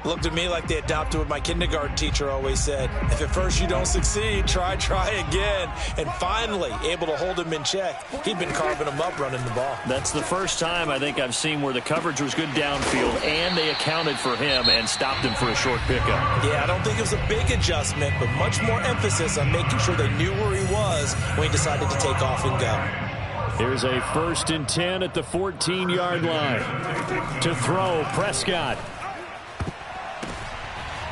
Looked at me like they adopted what my kindergarten teacher always said. If at first you don't succeed, try again. And finally, able to hold him in check. He'd been carving him up running the ball. That's the first time I think I've seen where the coverage was good downfield, and they accounted for him and stopped him for a short pickup. Yeah, I don't think it was a big adjustment, but much more emphasis on making sure they knew where he was when he decided to take off and go. Here's a 1st and 10 at the 14-yard line. To throw, Prescott.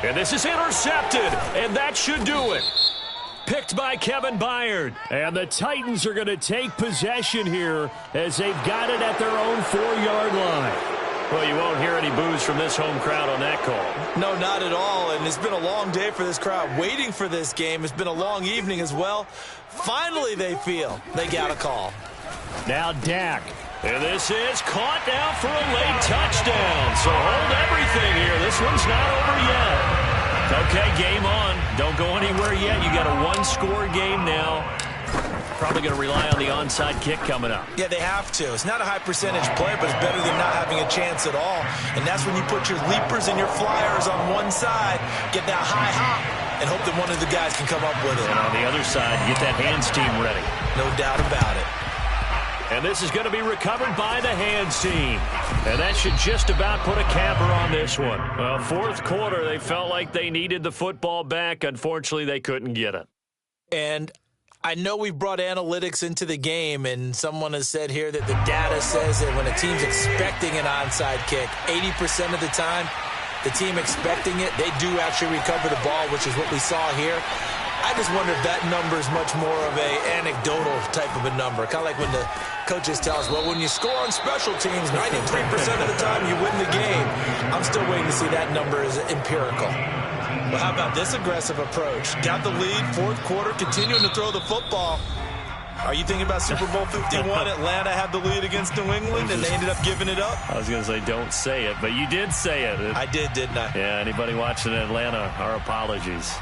And this is intercepted, and that should do it. Picked by Kevin Byard. And the Titans are going to take possession here as they've got it at their own 4-yard line. Well, you won't hear any boos from this home crowd on that call. No, not at all, and it's been a long day for this crowd. Waiting for this game. It's been a long evening as well. Finally, they feel they got a call. Now Dak. And this is caught now for a late touchdown. So hold everything here. This one's not over yet. Okay, game on. Don't go anywhere yet. You got a one-score game now. Probably going to rely on the onside kick coming up. Yeah, they have to. It's not a high percentage play, but it's better than not having a chance at all. And that's when you put your leapers and your flyers on one side, get that high hop, and hope that one of the guys can come up with it. And on the other side, get that hands team ready. No doubt about it. And this is going to be recovered by the hands team. And that should just about put a capper on this one. Well, fourth quarter, they felt like they needed the football back. Unfortunately, they couldn't get it. And I know we've brought analytics into the game, and someone has said here that the data says that when a team's expecting an onside kick, 80% of the time, the team expecting it, they do actually recover the ball, which is what we saw here. I just wonder if that number is much more of a anecdotal type of a number. Kind of like when the coaches tell us, well, when you score on special teams, 93% of the time you win the game. I'm still waiting to see that number is empirical. Well, how about this aggressive approach? Got the lead, fourth quarter, continuing to throw the football. Are you thinking about Super Bowl 51? Atlanta had the lead against New England, and they ended up giving it up? I was going to say don't say it, but you did say it. I did, didn't I? Yeah, anybody watching Atlanta, our apologies.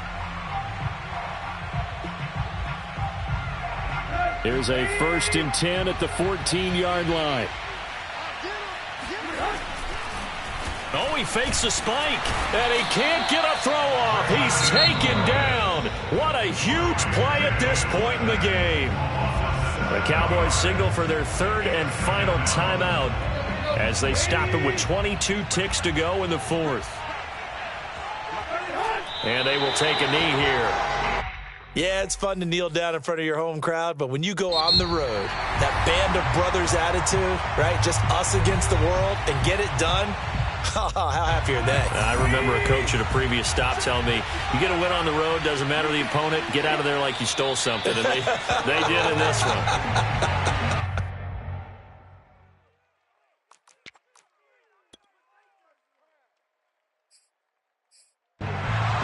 Here's a 1st and 10 at the 14-yard line. Oh, he fakes a spike, and he can't get a throw off. He's taken down. What a huge play at this point in the game. The Cowboys signal for their third and final timeout as they stop it with 22 ticks to go in the fourth. And they will take a knee here. Yeah, it's fun to kneel down in front of your home crowd, but when you go on the road, that band of brothers attitude, right, just us against the world, and get it done, how happy are they? I remember a coach at a previous stop telling me, you get a win on the road, doesn't matter the opponent, get out of there like you stole something, and they did in this one.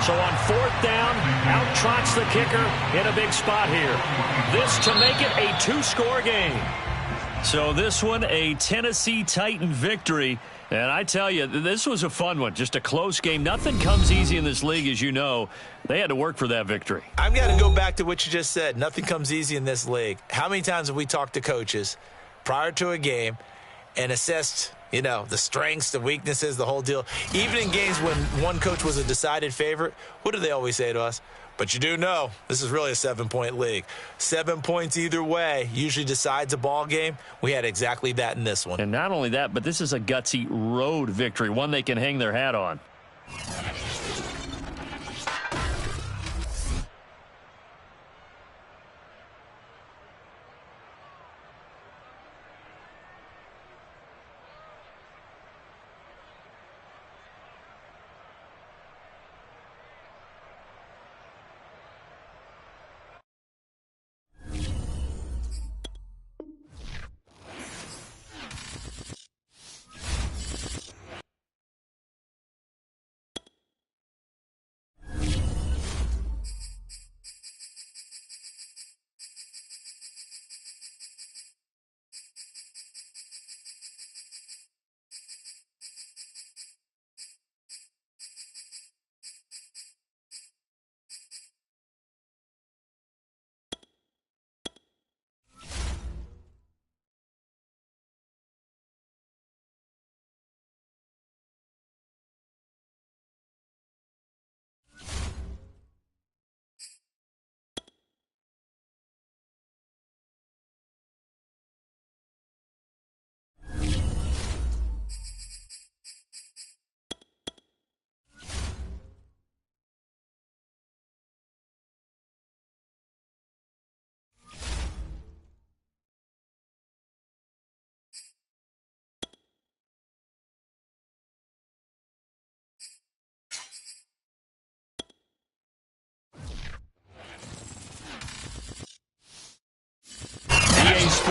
So on fourth down, out trots the kicker in a big spot here. This to make it a two-score game. So this one, a Tennessee Titan victory. And I tell you, this was a fun one. Just a close game. Nothing comes easy in this league, as you know. They had to work for that victory. I've got to go back to what you just said. Nothing comes easy in this league. How many times have we talked to coaches prior to a game and assessed, you know, the strengths, the weaknesses, the whole deal? Even in games when one coach was a decided favorite, what do they always say to us? But you do know this is really a 7-point league. 7 points either way usually decides a ball game. We had exactly that in this one. And not only that, but this is a gutsy road victory, one they can hang their hat on.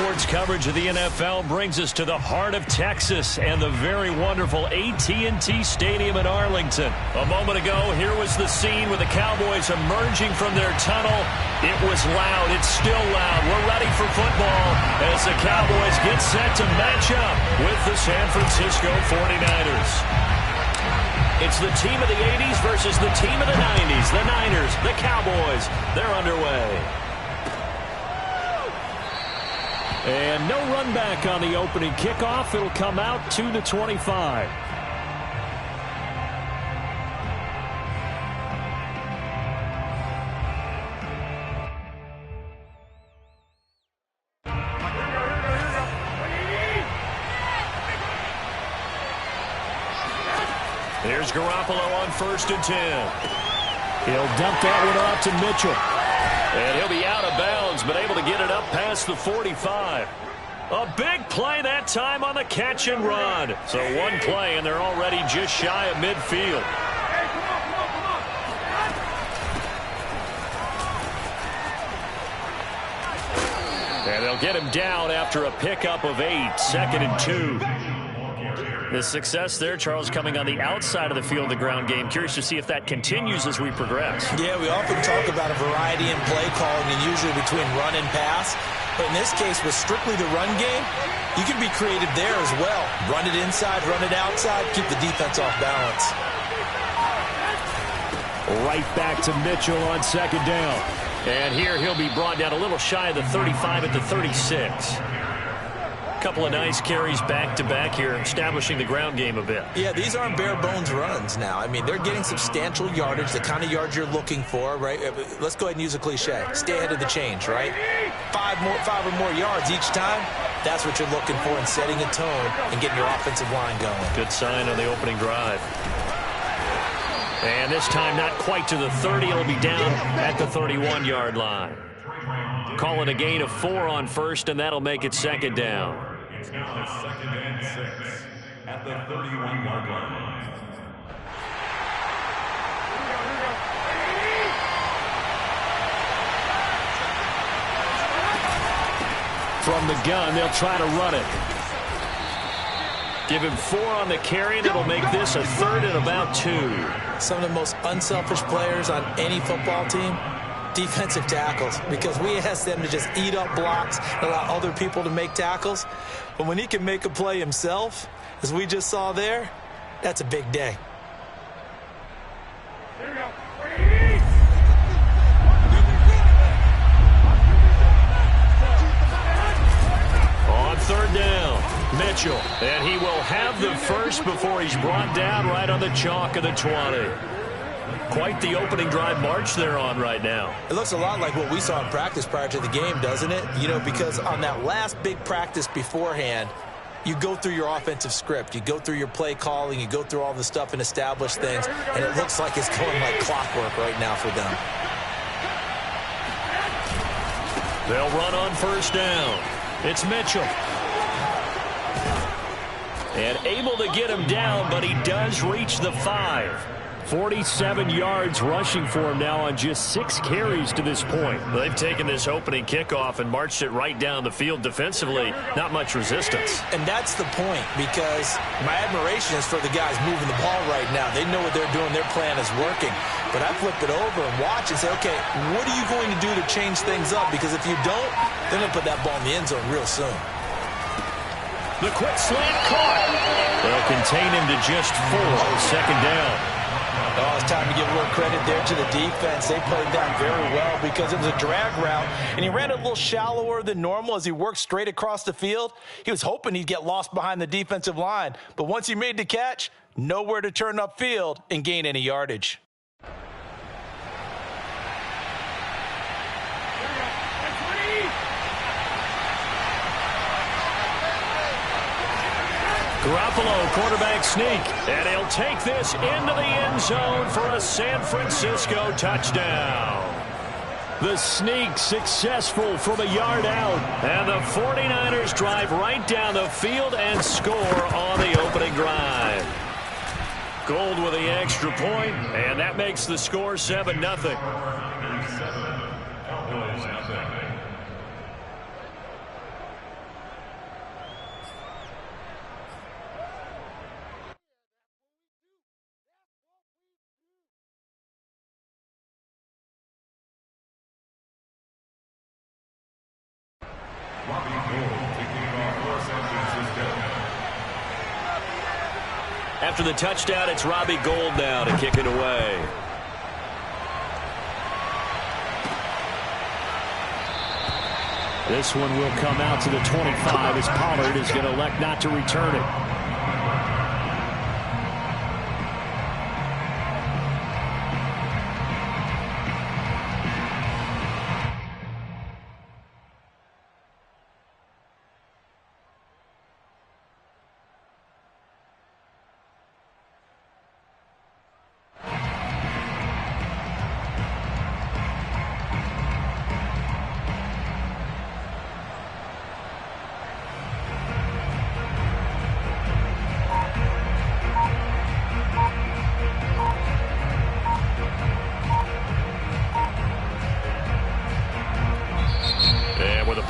sports coverage of the NFL brings us to the heart of Texas and the very wonderful AT&T Stadium in Arlington. A moment ago, here was the scene with the Cowboys emerging from their tunnel. It was loud. It's still loud. We're ready for football as the Cowboys get set to match up with the San Francisco 49ers. It's the team of the 80s versus the team of the 90s. The Niners, the Cowboys, they're underway. And no run back on the opening kickoff. It'll come out to the 25. Here's Garoppolo on 1st and 10. He'll dump that one off to Mitchell. And he'll be out of bounds, but able to get it up past the 45. A big play that time on the catch and run. So one play, and they're already just shy of midfield. And they'll get him down after a pickup of 8, 2nd and 2. The success there, Charles, coming on the outside of the field, the ground game. Curious to see if that continues as we progress. Yeah, we often talk about a variety in play calling and usually between run and pass. But in this case, with strictly the run game, you can be creative there as well. Run it inside, run it outside, keep the defense off balance. Right back to Mitchell on 2nd down. And here he'll be brought down a little shy of the 35 at the 36. Couple of nice carries back-to-back here, establishing the ground game a bit. Yeah, these aren't bare-bones runs now. I mean, they're getting substantial yardage, the kind of yards you're looking for, right? Let's go ahead and use a cliche. Stay ahead of the change, right? 5 or more yards each time, that's what you're looking for in setting a tone and getting your offensive line going. Good sign on the opening drive. And this time not quite to the 30. It'll be down at the 31-yard line. Call it a gain of 4 on 1st, and that'll make it 2nd down. It's now 2nd and 6 at the 31-yard line. From the gun, they'll try to run it. Give him 4 on the carry, and it'll make this a 3rd and about 2. Some of the most unselfish players on any football team, defensive tackles, because we ask them to just eat up blocks and allow other people to make tackles. But when he can make a play himself, as we just saw there, that's a big day. On 3rd down, Mitchell, and he will have the first before he's brought down right on the chalk of the 20. Quite the opening drive march they're on right now. It looks a lot like what we saw in practice prior to the game, doesn't it? You know, because on that last big practice beforehand, you go through your offensive script, you go through your play calling, you go through all the stuff and establish things, and it looks like it's going like clockwork right now for them. They'll run on 1st down. It's Mitchell. And able to get him down, but he does reach the 5. 47 yards rushing for him now on just 6 carries to this point. They've taken this opening kickoff and marched it right down the field defensively. Not much resistance. And that's the point, because my admiration is for the guys moving the ball right now. They know what they're doing. Their plan is working. But I flip it over and watch and say, okay, what are you going to do to change things up? Because if you don't, they're going to put that ball in the end zone real soon. The quick slant caught. They'll contain him to just 4. 2nd down. Oh, it's time to give a little credit there to the defense. They played that very well because it was a drag route, and he ran it a little shallower than normal as he worked straight across the field. He was hoping he'd get lost behind the defensive line, but once he made the catch, nowhere to turn upfield and gain any yardage. Garoppolo, quarterback sneak, and he'll take this into the end zone for a San Francisco touchdown. The sneak successful from a yard out. And the 49ers drive right down the field and score on the opening drive. Gold with the extra point, and that makes the score 7-0. Gold taking off for San Francisco. After the touchdown, it's Robbie Gould now to kick it away. This one will come out to the 25 as Pollard is going to elect not to return it.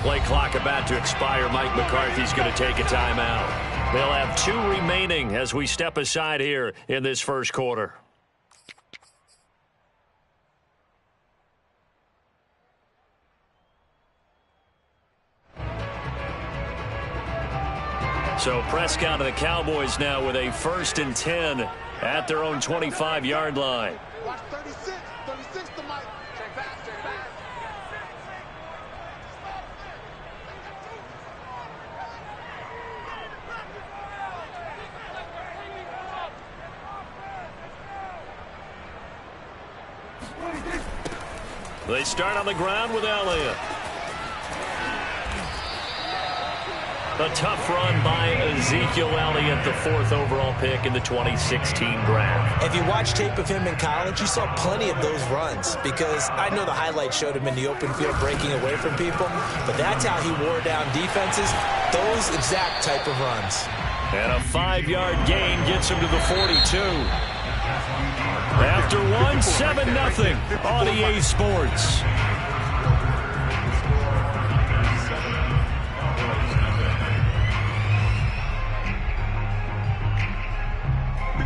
Play clock about to expire. Mike McCarthy's going to take a timeout. They'll have 2 remaining as we step aside here in this first quarter. So Prescott and the Cowboys now with a 1st and 10 at their own 25-yard line. Watch 36. 36 to Mike. Check back, check back. They start on the ground with Elliott. A tough run by Ezekiel Elliott, the 4th overall pick in the 2016 draft. If you watch tape of him in college, you saw plenty of those runs because I know the highlights showed him in the open field breaking away from people, but that's how he wore down defenses, those exact type of runs. And a 5-yard gain gets him to the 42. After 7-0 on EA Sports.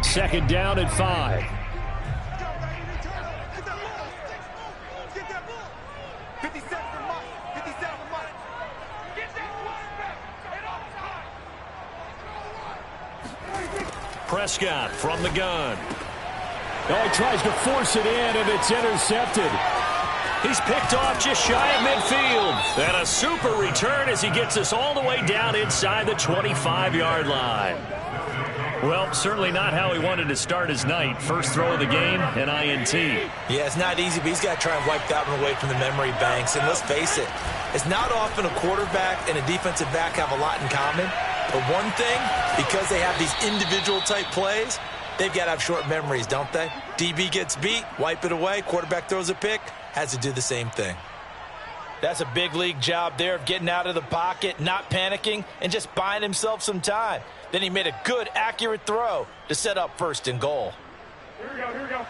Second down and 5. Get that ball. 57 for Mike. 57 for Mike. Get that quarterback. Prescott from the gun. Oh, he tries to force it in, and it's intercepted. He's picked off just shy of midfield. And a super return as he gets us all the way down inside the 25-yard line. Well, certainly not how he wanted to start his night. First throw of the game, an INT. Yeah, it's not easy, but he's got to try and wipe that one away from the memory banks. And let's face it, it's not often a quarterback and a defensive back have a lot in common. But one thing, because they have these individual type plays, they've got to have short memories, don't they? DB gets beat, wipe it away. Quarterback throws a pick, has to do the same thing. That's a big league job there of getting out of the pocket, not panicking, and just buying himself some time. Then he made a good, accurate throw to set up 1st and goal. Here we go, here we go.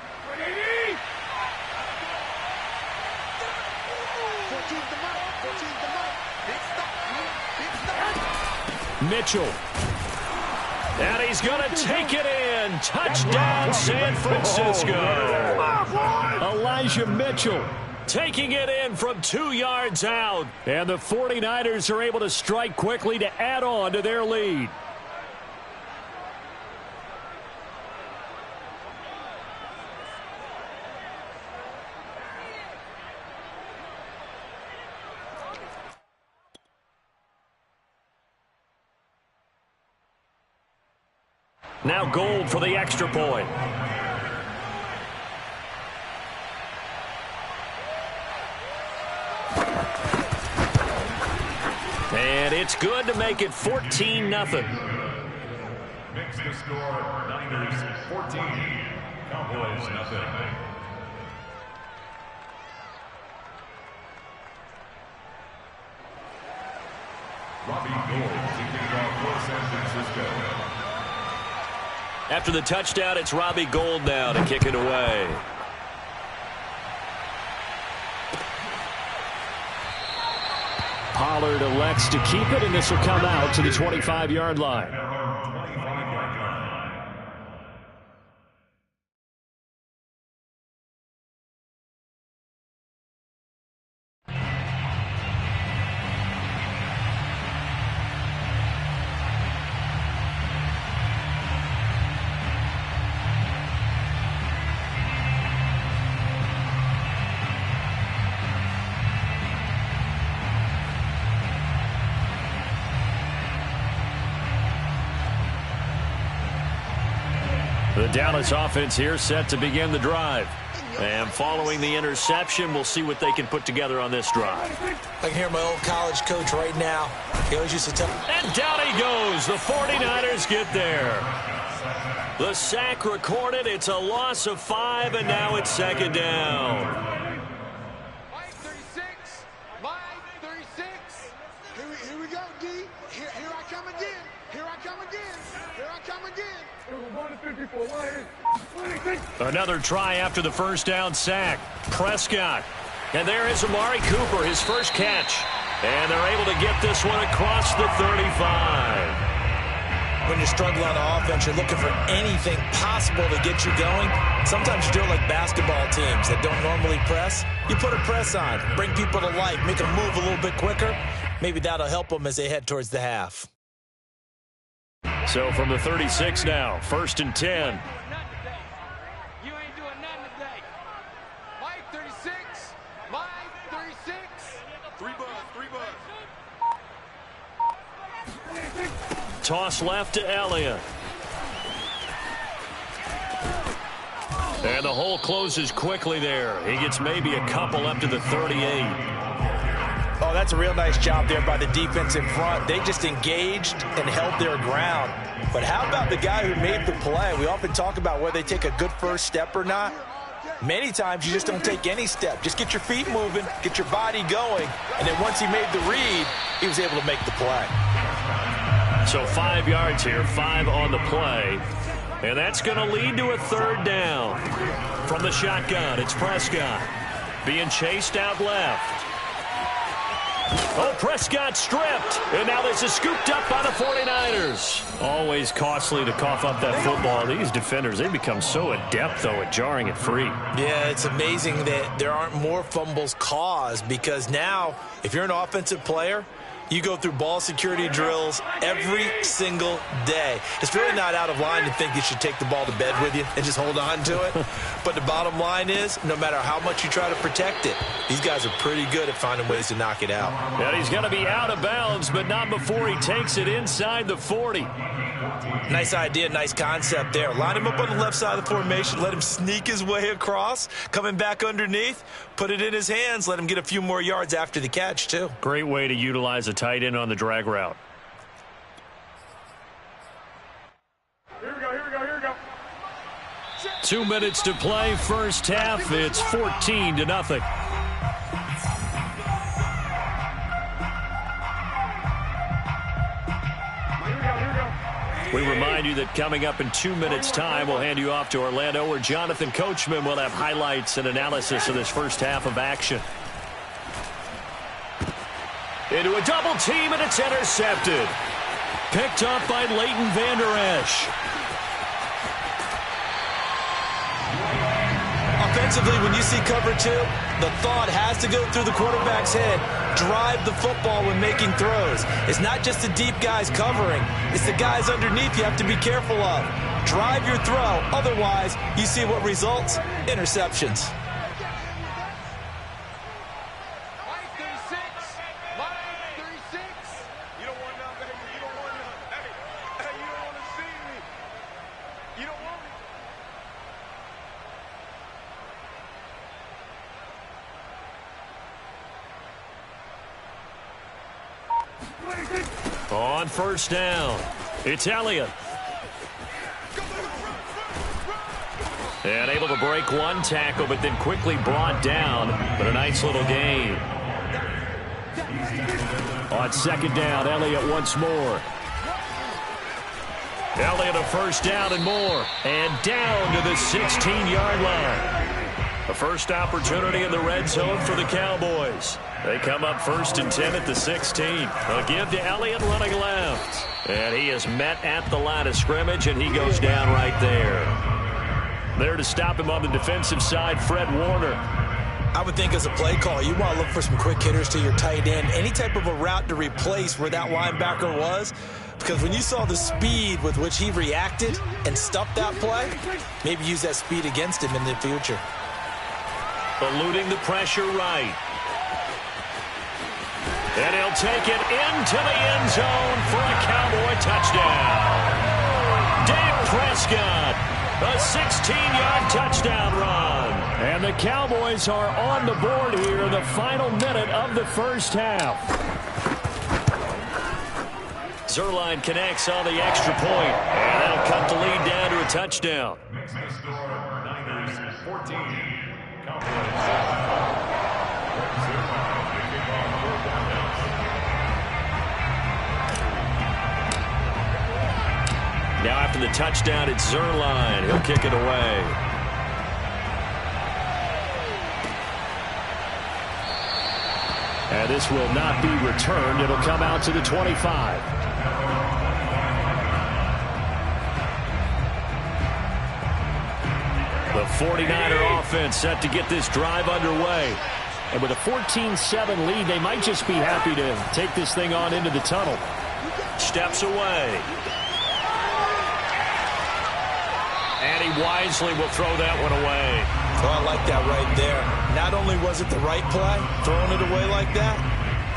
14 to Mike. 14 to Mike. Big stop. Big stop. Mitchell. And he's going to take it in. Touchdown, San Francisco. Elijah Mitchell taking it in from 2 yards out. And the 49ers are able to strike quickly to add on to their lead. Now Gould for the extra point. And it's good to make it 14-0. Makes the score Niners 14, Cowboys nothing. Robbie Gould taking off for San Francisco. After the touchdown, it's Robbie Gould now to kick it away. Pollard elects to keep it, and this will come out to the 25-yard line. The Dallas offense here set to begin the drive. And following the interception, we'll see what they can put together on this drive. I can hear my old college coach right now. He always used to tell me. And down he goes. The 49ers get there. The sack recorded. It's a loss of 5, and now it's second down. Mike 36. Mike 36. Here we go, D. Here I come again. Here I come again. Here I come again. Another try after the first down sack. Prescott. And there is Amari Cooper, his first catch. And they're able to get this one across the 35. When you're struggling on offense, you're looking for anything possible to get you going. Sometimes you do it like basketball teams that don't normally press. You put a press on, bring people to life, make them move a little bit quicker. Maybe that'll help them as they head towards the half. So from the 36 now, 1st and 10. You ain't doing nothing today. Mike 36. Mike 36. 3 bucks. Toss left to Elliott. And the hole closes quickly there. He gets maybe a couple up to the 38. Oh, that's a real nice job there by the defense in front. They just engaged and held their ground. But how about the guy who made the play? We often talk about whether they take a good first step or not. Many times you just don't take any step. Just get your feet moving, get your body going, and then once he made the read, he was able to make the play. So 5 yards here, 5 on the play. And that's going to lead to a third down. From the shotgun, it's Prescott. Being chased out left. Oh, Prescott stripped. And now this is scooped up by the 49ers. Always costly to cough up that football. These defenders, they become so adept, though, at jarring it free. Yeah, it's amazing that there aren't more fumbles caused because now, if you're an offensive player, you go through ball security drills every single day. It's really not out of line to think you should take the ball to bed with you and just hold on to it. But the bottom line is, no matter how much you try to protect it, these guys are pretty good at finding ways to knock it out. And he's going to be out of bounds, but not before he takes it inside the 40. Nice idea, nice concept there. Line him up on the left side of the formation, let him sneak his way across, coming back underneath, put it in his hands, let him get a few more yards after the catch, too. Great way to utilize a tight end on the drag route. Here we go. 2 minutes to play, first half. It's 14-0. We remind you that coming up in 2 minutes' time, we'll hand you off to Orlando, where Jonathan Coachman will have highlights and analysis of this first half of action. Into a double team, and it's intercepted. Picked up by Leighton Vander Esch. Offensively, when you see cover 2, the thought has to go through the quarterback's head. Drive the football when making throws. It's not just the deep guys covering. It's the guys underneath you have to be careful of. Drive your throw. Otherwise, you see what results? Interceptions. Mike 36. Mike 36. You don't want none, baby. You don't want none. Hey, you don't want to see me. You don't want me. On first down, it's Elliott. And able to break one tackle, but then quickly brought down. But a nice little gain. On second down, Elliott once more. Elliott a first down and more. And down to the 16-yard line. A first opportunity in the red zone for the Cowboys. They come up 1st and 10 at the 16. They'll give to Elliott running left. And he is met at the line of scrimmage, and he goes down right there. There to stop him on the defensive side, Fred Warner. I would think as a play call, you want to look for some quick hitters to your tight end. Any type of a route to replace where that linebacker was. Because when you saw the speed with which he reacted and stuffed that play, maybe use that speed against him in the future. Eluding the pressure right. And he'll take it into the end zone for a Cowboy touchdown. Dak Prescott A 16-yard touchdown run. And the Cowboys are on the board here in the final minute of the first half. Zerline connects on the extra point, and that'll cut the lead down to a touchdown. Makes the score Niners 14. Cowboys 7. Now after the touchdown, it's Zerline. He'll kick it away. And this will not be returned. It'll come out to the 25. The 49er offense set to get this drive underway. And with a 14-7 lead, they might just be happy to take this thing on into the tunnel. Steps away. And he wisely will throw that one away. Oh, I like that right there. Not only was it the right play, throwing it away like that,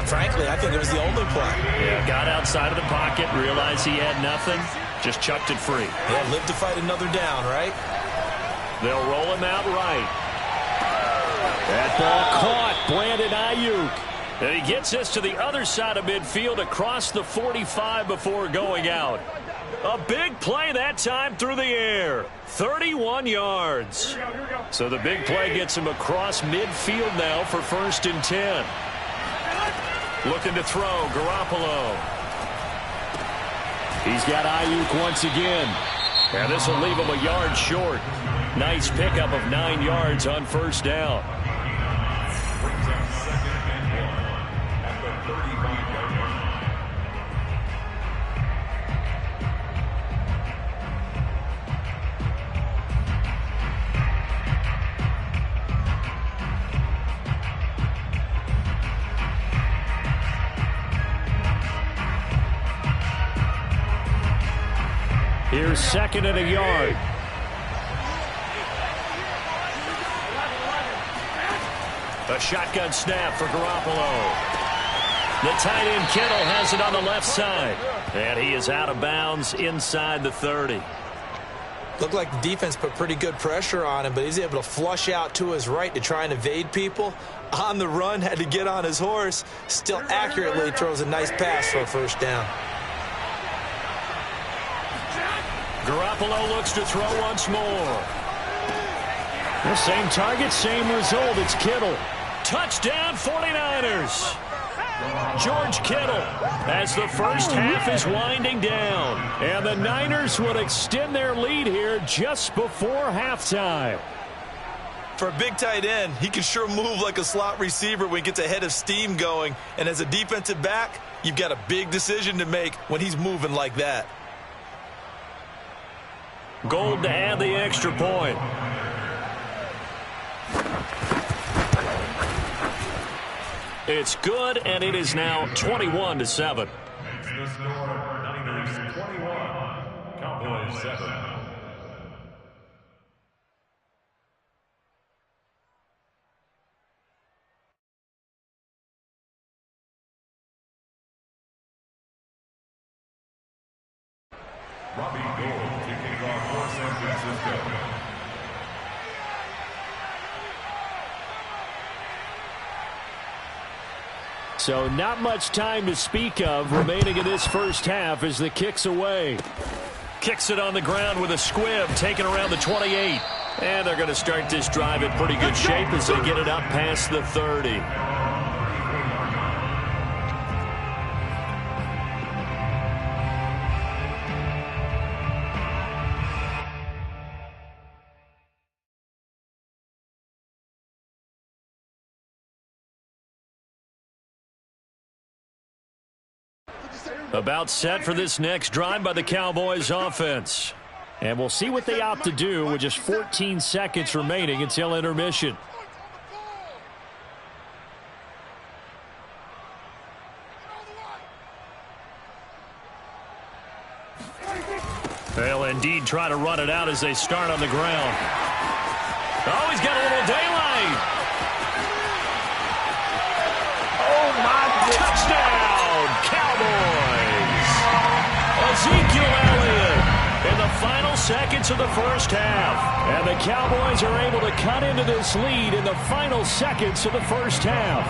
frankly, I think it was the only play. Yeah, got outside of the pocket, realized he had nothing, just chucked it free. Yeah, live to fight another down, right? They'll roll him out right. That ball caught. Brandon Ayuk. And he gets this to the other side of midfield across the 45 before going out. A big play that time through the air. 31 yards. So the big play gets him across midfield now for 1st and 10. Looking to throw, Garoppolo. He's got Ayuk once again. And this will leave him a yard short. Nice pickup of 9 yards on 1st down. Brings up 2nd and 1 at the 35-yard line. Here's 2nd and a yard. A shotgun snap for Garoppolo. The tight end Kittle has it on the left side. And he is out of bounds inside the 30. Looked like the defense put pretty good pressure on him, but he's able to flush out to his right to try and evade people. On the run, had to get on his horse. Still accurately throws a nice pass for a 1st down. Garoppolo looks to throw once more. The same target, same result. It's Kittle. Touchdown 49ers. George Kittle as the first half is winding down. And the Niners will extend their lead here just before halftime. For a big tight end, he can sure move like a slot receiver when he gets a head of steam going. And as a defensive back, you've got a big decision to make when he's moving like that. Gold to add the extra point. It's good, and it is now 21-7. Makes the score Niners 21, Cowboys 7. Robbie Gould to kick off for San Francisco. So not much time to speak of remaining in this first half as the kick's away. Kicks it on the ground with a squib, taken around the 28. And they're going to start this drive in pretty good shape as they get it up past the 30. About set for this next drive by the Cowboys offense. And we'll see what they opt to do with just 14 seconds remaining until intermission. They'll indeed try to run it out as they start on the ground. Oh, he's got a little daylight. Oh, my goodness. Touchdown, Cowboys. Ezekiel Elliott in the final seconds of the first half. And the Cowboys are able to cut into this lead in the final seconds of the first half.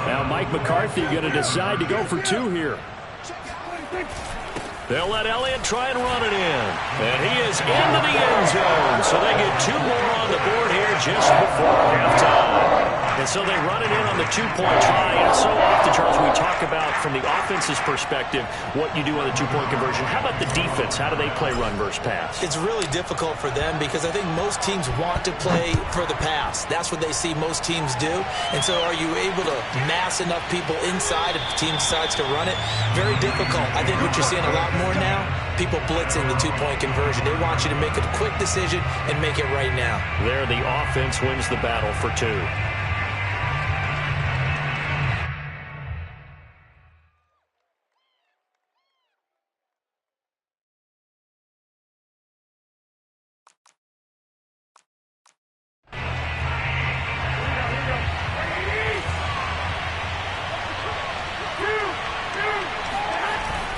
Now Mike McCarthy going to decide to go for two here. They'll let Elliott try and run it in. And he is into the end zone. So they get two more on the board here just before halftime. And so they run it in on the two-point try. And so often, Charles, we talk about from the offense's perspective what you do on the two-point conversion. How about the defense? How do they play run versus pass? It's really difficult for them because I think most teams want to play for the pass. That's what they see most teams do. And so are you able to mass enough people inside if the team decides to run it? Very difficult. I think what you're seeing a lot more now, people blitzing the two-point conversion. They want you to make a quick decision and make it right now. There, the offense wins the battle for two.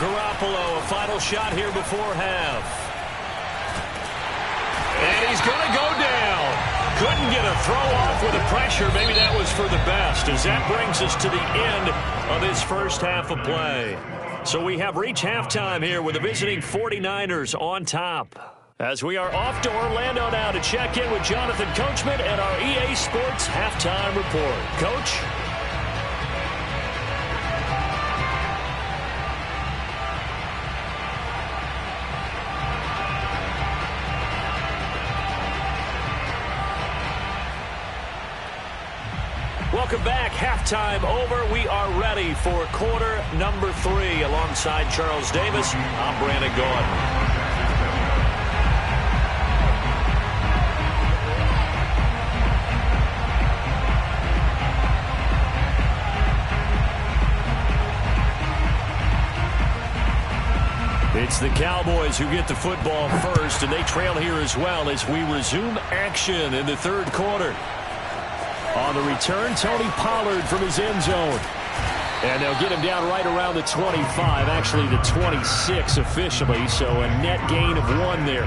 Garoppolo, a final shot here before half. And he's going to go down. Couldn't get a throw off with the pressure. Maybe that was for the best, as that brings us to the end of this first half of play. So we have reached halftime here with the visiting 49ers on top. As we are off to Orlando now to check in with Jonathan Coachman and our EA Sports Halftime Report. Coach? Welcome back. Halftime over. We are ready for quarter number 3. Alongside Charles Davis, I'm Brandon Gaudin. It's the Cowboys who get the football first, and they trail here as well as we resume action in the third quarter. On the return, Tony Pollard from his end zone. And they'll get him down right around the 25, actually the 26 officially, so a net gain of 1 there.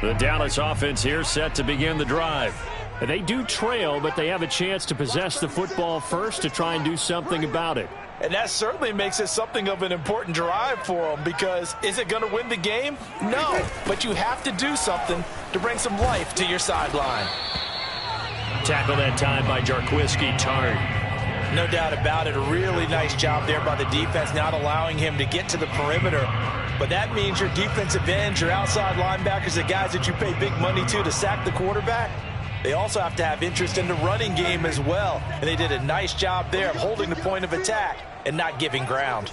The Dallas offense here set to begin the drive. And they do trail, but they have a chance to possess the football first to try and do something about it. And that certainly makes it something of an important drive for them, because is it going to win the game? No, but you have to do something to bring some life to your sideline. Tackle that time by Jarquiski Tartt. No doubt about it. A really nice job there by the defense, not allowing him to get to the perimeter. But that means your defensive ends, your outside linebackers, the guys that you pay big money to sack the quarterback, they also have to have interest in the running game as well. And they did a nice job there of holding the point of attack and not giving ground.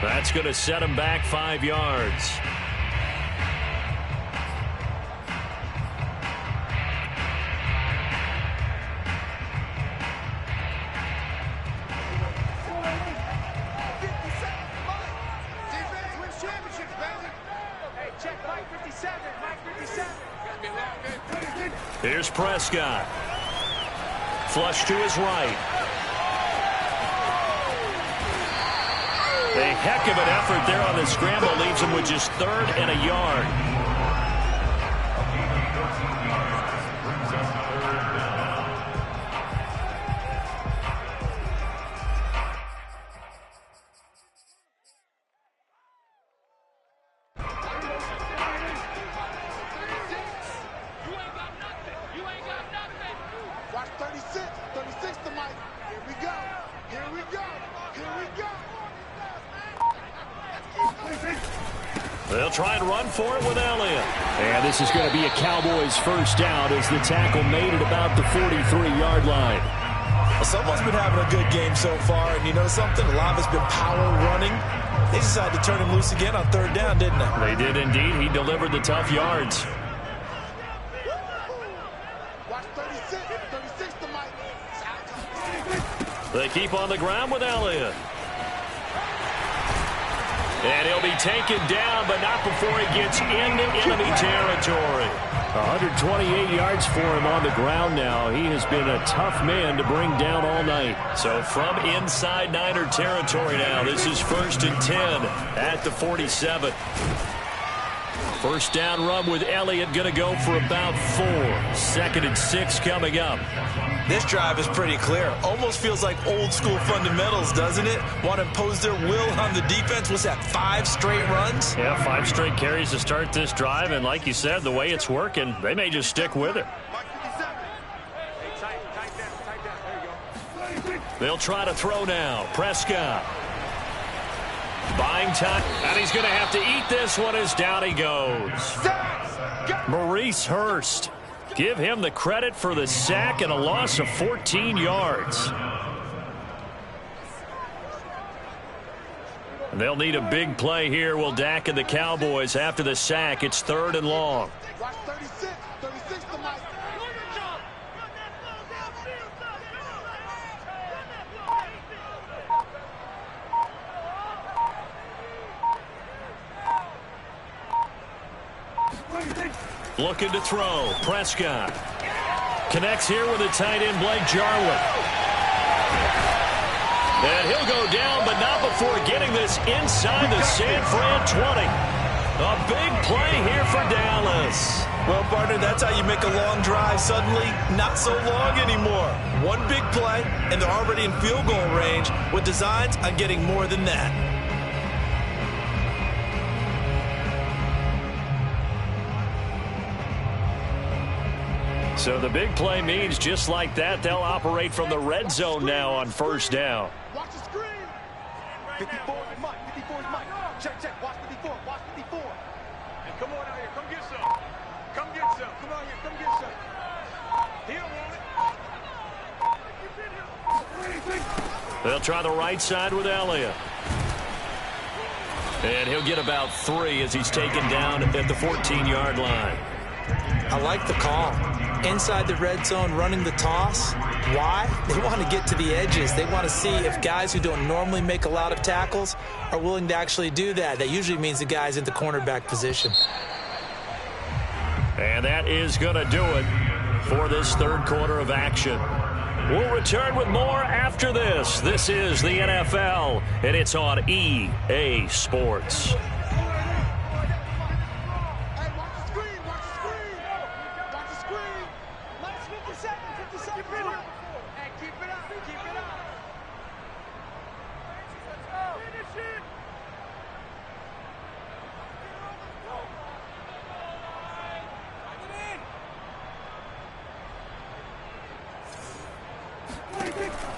That's going to set him back 5 yards. Here's Prescott. Flush to his right. A heck of an effort there on the scramble. Leaves him with just 3rd and a yard. Watch 36. 36 to Mike. Here we go. Here we go. Here we go. They'll try and run for it with Elliott. And this is going to be a Cowboys first down as the tackle made it about the 43-yard line. Well, someone's been having a good game so far, and you know something? A lot of it's been power running. They decided to turn him loose again on third down, didn't they? They did indeed. He delivered the tough yards. Watch 36 to Mike. They keep on the ground with Elliott. And he'll be taken down, but not before he gets into enemy territory. 128 yards for him on the ground now. He has been a tough man to bring down all night. So from inside Niner territory now, this is 1st and 10 at the 47. First down run with Elliott, going to go for about 4. 2nd and 6 coming up. This drive is pretty clear. Almost feels like old school fundamentals, doesn't it? Want to impose their will on the defense. What's that, 5 straight runs? Yeah, 5 straight carries to start this drive. And like you said, the way it's working, they may just stick with it. They'll try to throw now. Prescott. Buying time. And he's going to have to eat this one as down he goes. Maurice Hurst. Give him the credit for the sack and a loss of 14 yards. They'll need a big play here. Will Dak and the Cowboys after the sack. It's 3rd and long. Watch 36 to Mike. Looking to throw. Prescott. Connects here with the tight end, Blake Jarwin. And he'll go down, but not before getting this inside the San Fran 20. A big play here for Dallas. Well, partner, that's how you make a long drive suddenly not so long anymore. One big play, and they're already in field goal range with designs on getting more than that. So the big play means just like that, they'll operate from the red zone now on first down. Watch the screen. 54 is Mike. 54 is Mike. Check. Watch 54. Watch 54. Hey, come on out here. Come get some. Come get some. Come out here. Come get some. He don't want it. They'll try the right side with Elliott. And he'll get about 3 as he's taken down at the 14-yard line. I like the call. Inside the red zone, running the toss. Why? They want to get to the edges. They want to see if guys who don't normally make a lot of tackles are willing to actually do that. That usually means the guy's in the cornerback position. And that is going to do it for this third quarter of action. We'll return with more after this. This is the NFL, and it's on EA Sports.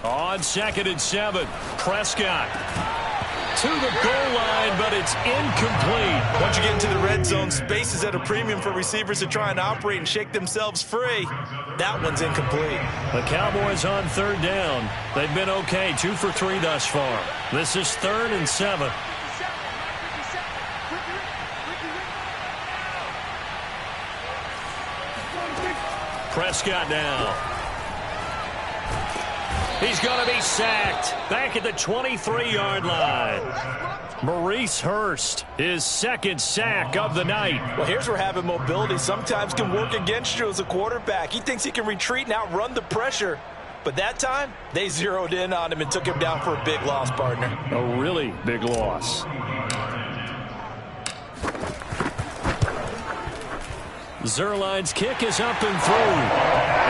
On 2nd and 7, Prescott to the goal line, but it's incomplete. Once you get into the red zone, space is at a premium for receivers to try and operate and shake themselves free. That one's incomplete. The Cowboys on third down. They've been okay, 2 for 3 thus far. This is 3rd and 7. Prescott now. He's going to be sacked back at the 23-yard line. Maurice Hurst, his 2nd sack of the night. Well, here's where having mobility sometimes can work against you as a quarterback. He thinks he can retreat and outrun the pressure. But that time, they zeroed in on him and took him down for a big loss, partner. A really big loss. Zerline's kick is up and through.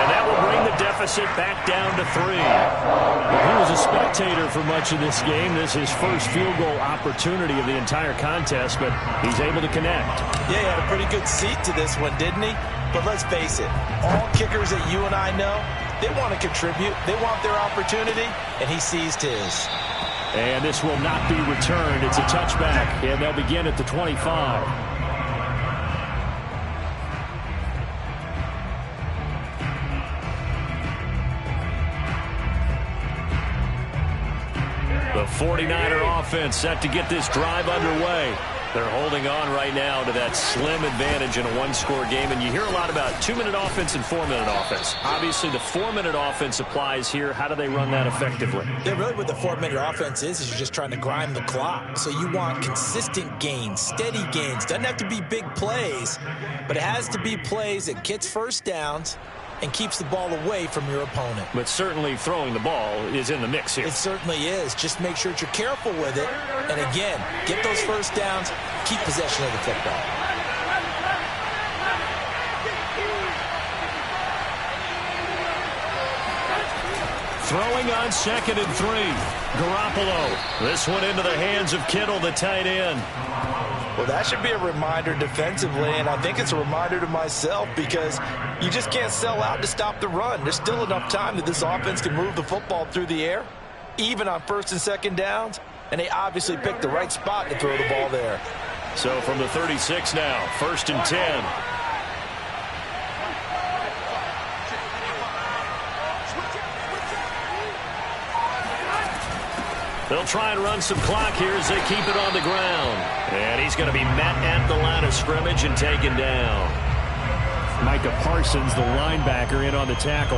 And that will bring the deficit back down to 3. Well, he was a spectator for much of this game. This is his first field goal opportunity of the entire contest, but he's able to connect. Yeah, he had a pretty good seat to this one, didn't he? But let's face it, all kickers that you and I know, they want to contribute. They want their opportunity, and he seized his. And this will not be returned. It's a touchback, and they'll begin at the 25. The 49er offense set to get this drive underway. They're holding on right now to that slim advantage in a one-score game. And you hear a lot about 2-minute offense and 4-minute offense. Obviously, the 4-minute offense applies here. How do they run that effectively? Yeah, really what the 4-minute offense is you're just trying to grind the clock. So you want consistent gains, steady gains. Doesn't have to be big plays, but it has to be plays that gets first downs and keeps the ball away from your opponent. But certainly throwing the ball is in the mix here. It certainly is. Just make sure that you're careful with it. And again, get those first downs, keep possession of the football. Throwing on 2nd and 3. Garoppolo. This one into the hands of Kittle, the tight end. Well, that should be a reminder defensively, and I think it's a reminder to myself because you just can't sell out to stop the run. There's still enough time that this offense can move the football through the air, even on 1st and 2nd downs, and they obviously picked the right spot to throw the ball there. So from the 36 now, 1st and 10. They'll try and run some clock here as they keep it on the ground. And he's going to be met at the line of scrimmage and taken down. Micah Parsons, the linebacker, in on the tackle.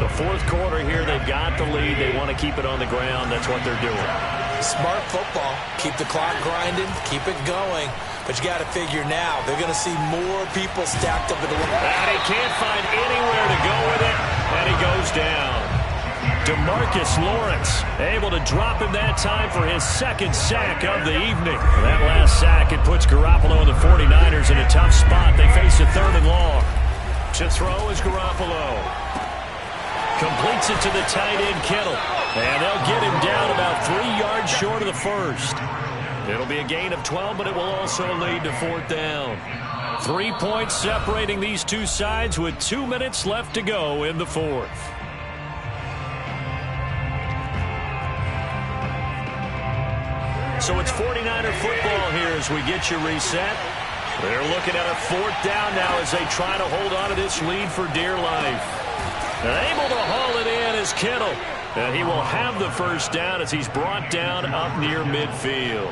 The 4th quarter here, they've got the lead. They want to keep it on the ground. That's what they're doing. Smart football. Keep the clock grinding. Keep it going. But you got to figure now, they're going to see more people stacked up at the line. And he can't find anywhere to go with it. And he goes down. DeMarcus Lawrence able to drop him that time for his 2nd sack of the evening. That last sack, it puts Garoppolo and the 49ers in a tough spot. They face a 3rd and long. To throw is Garoppolo. Completes it to the tight end, Kittle. And they'll get him down about 3 yards short of the 1st. It'll be a gain of 12, but it will also lead to 4th down. 3 points separating these two sides with 2 minutes left to go in the 4th. So it's 49er football here as we get you reset. They're looking at a 4th down now as they try to hold on to this lead for dear life. And able to haul it in is Kittle. And he will have the 1st down as he's brought down up near midfield.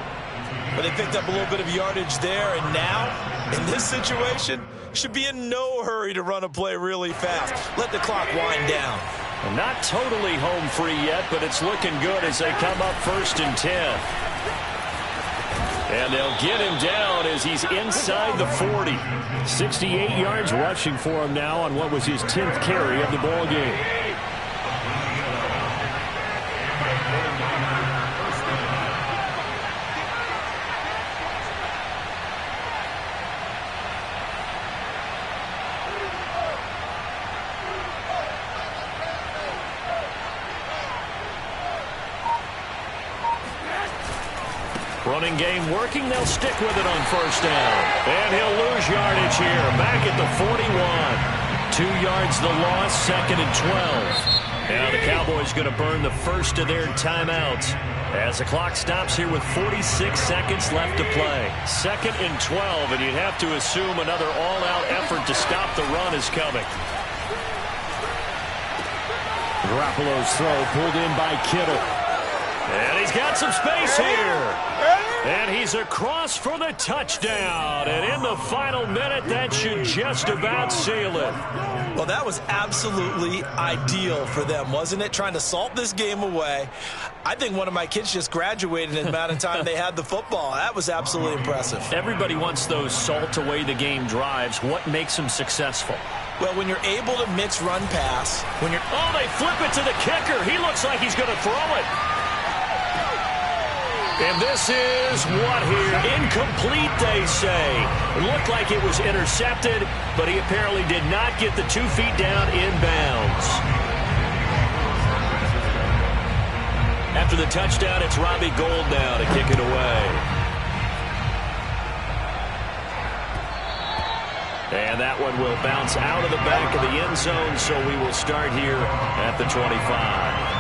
But they picked up a little bit of yardage there, and now, in this situation, should be in no hurry to run a play really fast. Let the clock wind down. And not totally home free yet, but it's looking good as they come up 1st and 10. And they'll get him down as he's inside the 40. 68 yards rushing for him now on what was his 10th carry of the ball game. Running game working. They'll stick with it on 1st down. And he'll lose yardage here. Back at the 41. 2 yards the loss. 2nd and 12. Now the Cowboys going to burn the first of their timeouts as the clock stops here with 46 seconds left to play. 2nd and 12, and you'd have to assume another all-out effort to stop the run is coming. Garoppolo's throw pulled in by Kittle. And he's got some space here. And he's across for the touchdown. And in the final minute, that should just about seal it. Well, that was absolutely ideal for them, wasn't it? Trying to salt this game away. I think one of my kids just graduated in the amount of time they had the football. That was absolutely impressive. Everybody wants those salt away the game drives. What makes them successful? Well, when you're able to mix run pass, when you're... Oh, they flip it to the kicker. He looks like he's going to throw it. And this is what here? Incomplete, they say. It looked like it was intercepted, but he apparently did not get the 2 feet down inbounds. After the touchdown, it's Robbie Gould now to kick it away. And that one will bounce out of the back of the end zone, so we will start here at the 25.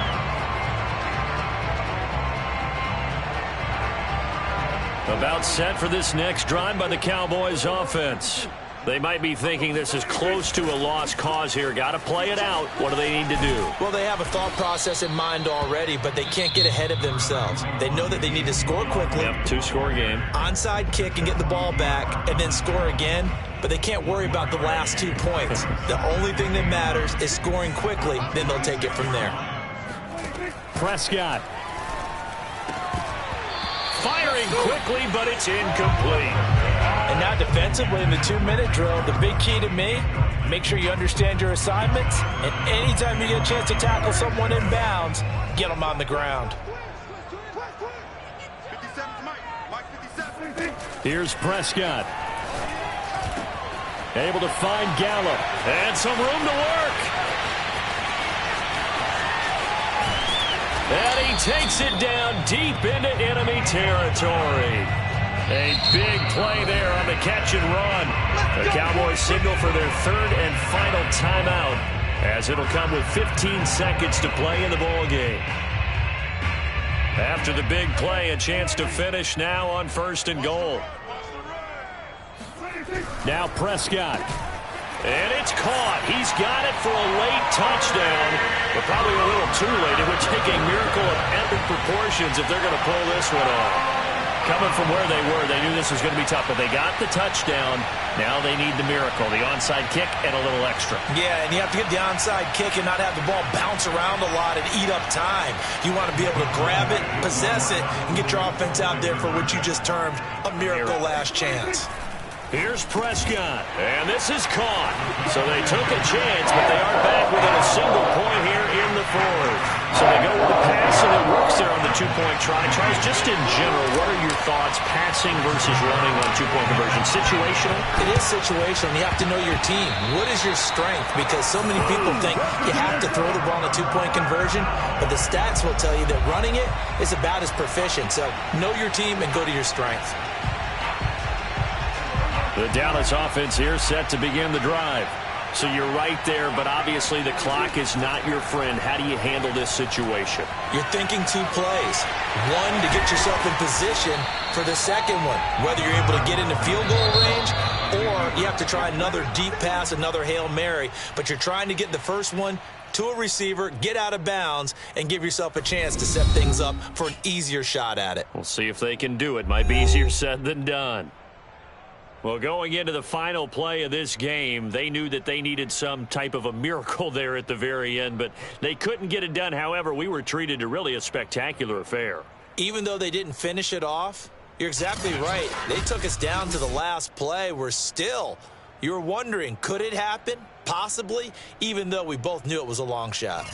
About set for this next drive by the Cowboys offense. They might be thinking this is close to a lost cause here. Got to play it out. What do they need to do? Well, they have a thought process in mind already, but they can't get ahead of themselves. They know that they need to score quickly. Yep, 2-score game. Onside kick and get the ball back and then score again, but they can't worry about the last 2 points. The only thing that matters is scoring quickly, then they'll take it from there. Prescott. Firing quickly, but it's incomplete. And now defensively in the 2-minute drill, the big key to me, make sure you understand your assignments, and anytime you get a chance to tackle someone in bounds, get them on the ground. Here's Prescott. Able to find Gallup. And some room to work. And he takes it down deep into enemy territory. A big play there on the catch and run. The Cowboys signal for their third and final timeout, as it'll come with 15 seconds to play in the ball game. After the big play, a chance to finish now on 1st and goal. Now Prescott. And it's caught. He's got it for a late touchdown, but probably a little too late. It would take a miracle of epic proportions if they're going to pull this one off. Coming from where they were, they knew this was going to be tough, but they got the touchdown. Now they need the miracle, the onside kick and a little extra. Yeah, and you have to get the onside kick and not have the ball bounce around a lot and eat up time. You want to be able to grab it, possess it, and get your offense out there for what you just termed a miracle last chance. Here's Prescott, and this is caught. So they took a chance, but they aren't back within a single point here in the fourth. So they go with a pass, and it works there on the 2-point try. Charles, just in general, what are your thoughts, passing versus running on 2-point conversion? Situational? It is situational. You have to know your team. What is your strength? Because so many people think you have to throw the ball on a 2-point conversion, but the stats will tell you that running it is about as proficient. So know your team and go to your strength. The Dallas offense here set to begin the drive. So you're right there, but obviously the clock is not your friend. How do you handle this situation? You're thinking 2 plays. One, to get yourself in position for the second one, whether you're able to get into field goal range or you have to try another deep pass, another Hail Mary, but you're trying to get the first one to a receiver, get out of bounds, and give yourself a chance to set things up for an easier shot at it. We'll see if they can do it. Might be easier said than done. Well, going into the final play of this game, they knew that they needed some type of a miracle there at the very end, but they couldn't get it done. However, we were treated to really a spectacular affair. Even though they didn't finish it off, you're exactly right. They took us down to the last play. We're still, you were wondering, could it happen? Possibly, even though we both knew it was a long shot.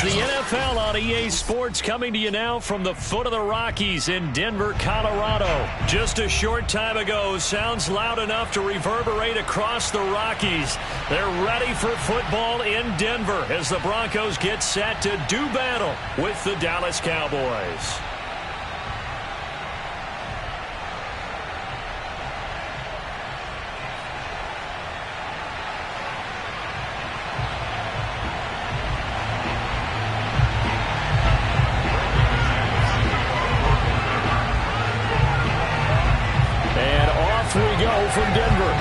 the NFL on EA Sports, coming to you now from the foot of the Rockies in Denver, Colorado. Just a short time ago, sounds loud enough to reverberate across the Rockies. They're ready for football in Denver as the Broncos get set to do battle with the Dallas Cowboys. We go from Denver.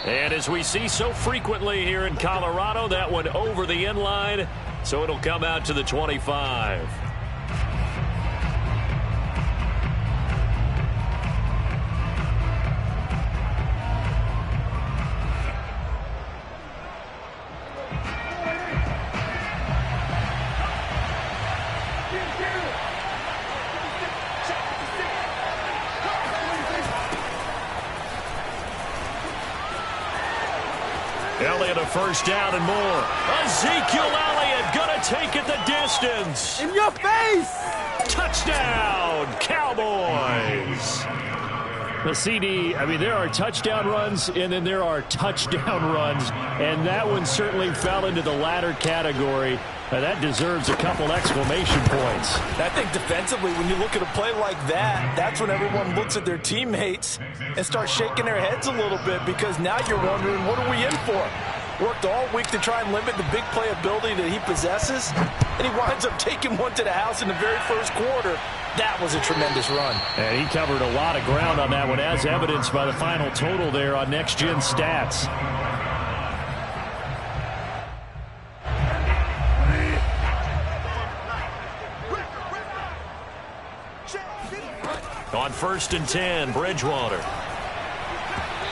And as we see so frequently here in Colorado, that one over the end line, so it'll come out to the 25. Elliott a first down and more. Ezekiel Elliott gonna take it the distance. In your face! Touchdown, Cowboys. The CD, I mean, there are touchdown runs and then there are touchdown runs, and that one certainly fell into the latter category. That deserves a couple exclamation points. I think defensively, when you look at a play like that, that's when everyone looks at their teammates and starts shaking their heads a little bit, because now you're wondering, what are we in for? Worked all week to try and limit the big play ability that he possesses, and he winds up taking one to the house in the very first quarter. That was a tremendous run. And he covered a lot of ground on that one, as evidenced by the final total there on Next Gen Stats. On 1st and 10, Bridgewater.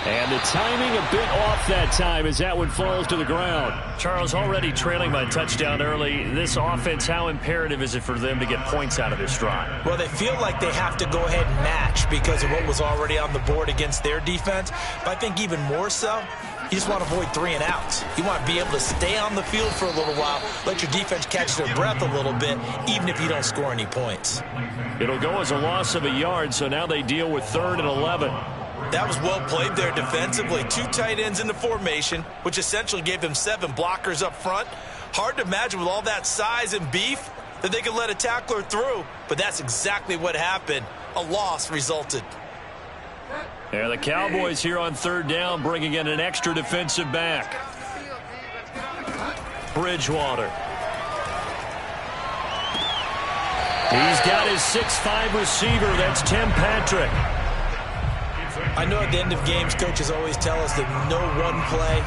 And the timing a bit off that time as that one falls to the ground. Charles, already trailing by touchdown early. This offense, how imperative is it for them to get points out of this drive? Well, they feel like they have to go ahead and match because of what was already on the board against their defense. But I think even more so, you just want to avoid 3 and outs. You want to be able to stay on the field for a little while, let your defense catch their breath a little bit, even if you don't score any points. It'll go as a loss of a yard, so now they deal with 3rd and 11. That was well played there defensively. 2 tight ends in the formation, which essentially gave them 7 blockers up front. Hard to imagine with all that size and beef that they could let a tackler through, but that's exactly what happened. A loss resulted. Yeah, the Cowboys here on 3rd down, bringing in an extra defensive back. Bridgewater. He's got his 6'5" receiver. That's Tim Patrick. I know at the end of games, coaches always tell us that no one play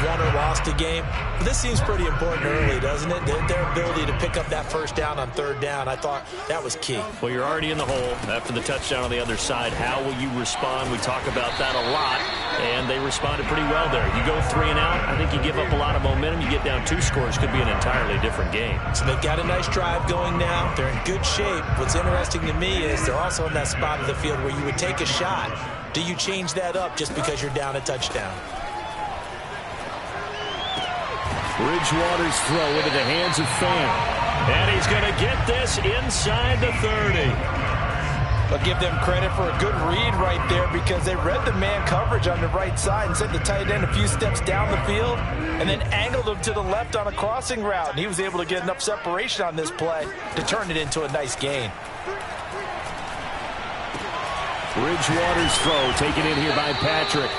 won or lost a game. But this seems pretty important early, doesn't it? Their ability to pick up that 1st down on 3rd down, I thought that was key. Well, you're already in the hole after the touchdown on the other side. How will you respond? We talk about that a lot, and they responded pretty well there. You go 3 and out, I think you give up a lot of momentum. You get down 2 scores, could be an entirely different game. So they've got a nice drive going now. They're in good shape. What's interesting to me is they're also in that spot of the field where you would take a shot. Do you change that up just because you're down a touchdown? Bridgewater's throw into the hands of Fan. And he's going to get this inside the 30. I'll give them credit for a good read right there, because they read the man coverage on the right side and sent the tight end a few steps down the field and then angled him to the left on a crossing route. And he was able to get enough separation on this play to turn it into a nice gain. Bridgewater's throw taken in here by Patrick.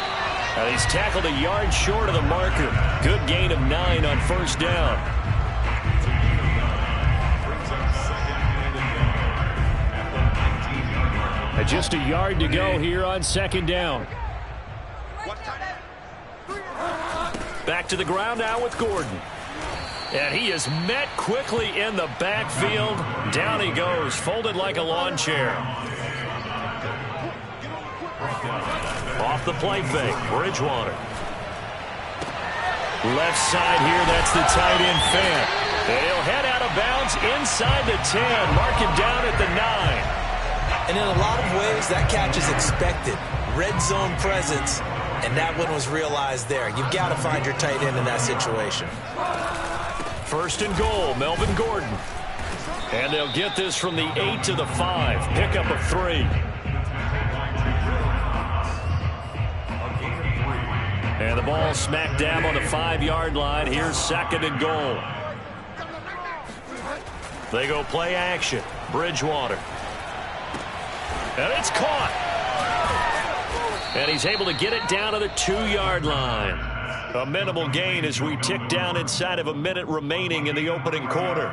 Now he's tackled a yard short of the marker. Good gain of 9 on 1st down. And just a yard to go here on 2nd down. Back to the ground now with Gordon. And he is met quickly in the backfield. Down he goes, folded like a lawn chair. Off the play fake, Bridgewater. Left side here, that's the tight end Fan. And he'll head out of bounds inside the 10. Mark him down at the 9. And in a lot of ways, that catch is expected. Red zone presence. and that one was realized there. You've got to find your tight end in that situation. First and goal, Melvin Gordon. And they'll get this from the 8 to the 5. Pickup of 3. And the ball smack dab on the 5-yard line. Here's second and goal. They go play action. Bridgewater. And it's caught. And he's able to get it down to the 2-yard line. A minimal gain as we tick down inside of a minute remaining in the opening quarter.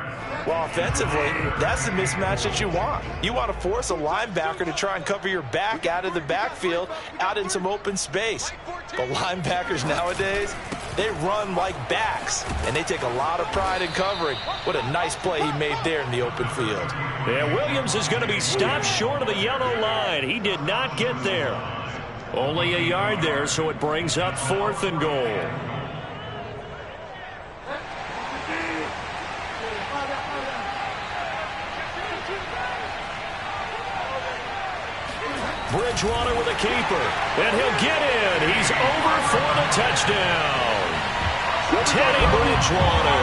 Well, offensively, that's the mismatch that you want. You want to force a linebacker to try and cover your back out of the backfield, out in some open space. But linebackers nowadays, they run like backs, and they take a lot of pride in covering. What a nice play he made there in the open field. Yeah, Williams is going to be stopped short of the yellow line. He did not get there. Only a yard there, so it brings up 4th and goal. Bridgewater with a keeper, and he'll get in. He's over for the touchdown. Teddy Bridgewater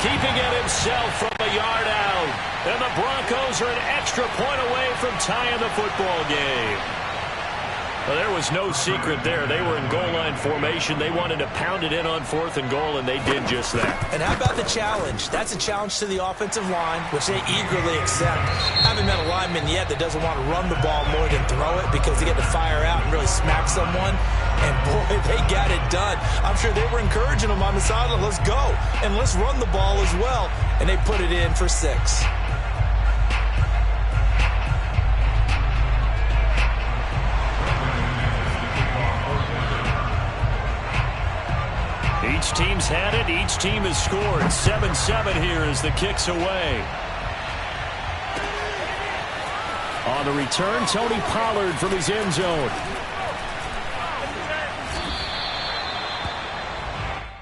keeping it himself from a yard out. And the Broncos are an extra point away from tying the football game. Well, there was no secret there. They were in goal line formation. They wanted to pound it in on 4th and goal, and they did just that. And how about the challenge? That's a challenge to the offensive line, which they eagerly accept. I haven't met a lineman yet that doesn't want to run the ball more than throw it because they get to fire out and really smack someone. And, boy, they got it done. I'm sure they were encouraging them on the sideline. Let's go, and let's run the ball as well. And they put it in for 6. Each team's had it. Each team has scored. 7-7 here as the kick's away. On the return, Tony Pollard from his end zone.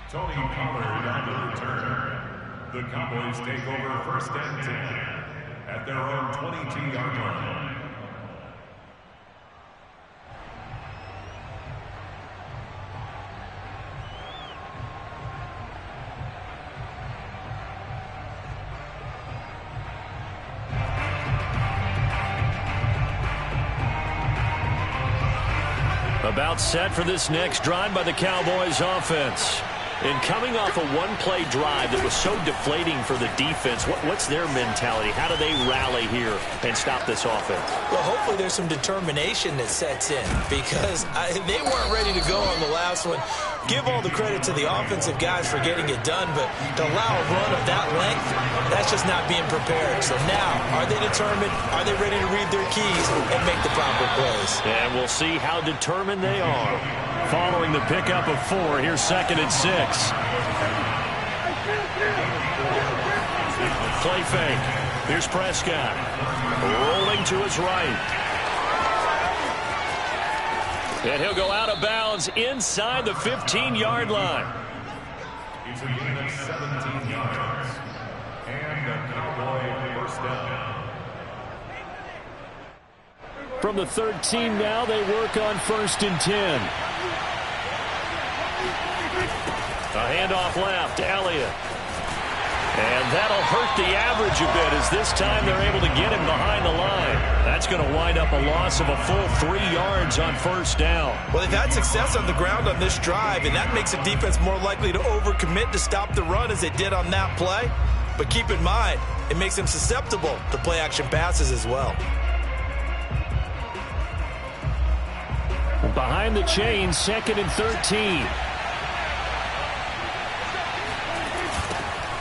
Tony Pollard on the return. The Cowboys take over first and 10 at their own 22-yard line. About set for this next drive by the Cowboys offense. And coming off a one-play drive that was so deflating for the defense, what's their mentality? How do they rally here and stop this offense? Well, hopefully there's some determination that sets in because they weren't ready to go on the last one. Give all the credit to the offensive guys for getting it done, but to allow a run of that length, that's just not being prepared. So now, are they determined? Are they ready to read their keys and make the proper plays? And we'll see how determined they are. Following the pickup of 4, here's 2nd and 6. Play fake. Here's Prescott. Rolling to his right. And he'll go out of bounds inside the 15-yard line. It's a gain of 17 yards. And a Cowboy first down. From the 13 now, they work on 1st and 10. A handoff left, Elliott. And that'll hurt the average a bit as this time they're able to get him behind the line. That's going to wind up a loss of a full 3 yards on 1st down. Well, they've had success on the ground on this drive, and that makes the defense more likely to overcommit to stop the run as they did on that play. But keep in mind, it makes them susceptible to play-action passes as well. Behind the chains, 2nd and 13.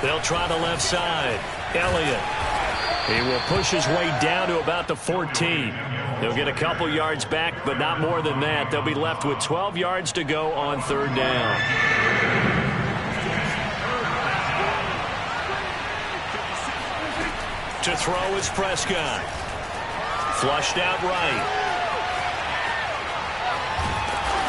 They'll try the left side. Elliott. He will push his way down to about the 14. They'll get a couple yards back, but not more than that. They'll be left with 12 yards to go on 3rd down. To throw is Prescott. Flushed out right.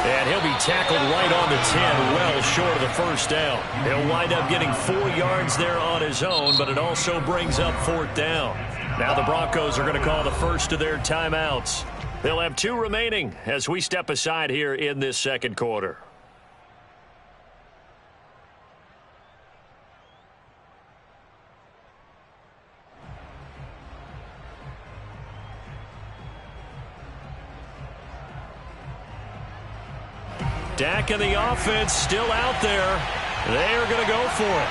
And he'll be tackled right on the 10, well short of the 1st down. He'll wind up getting 4 yards there on his own, but it also brings up 4th down. Now the Broncos are going to call the first of their timeouts. They'll have 2 remaining as we step aside here in this second quarter. Dak and the offense still out there. They are going to go for it.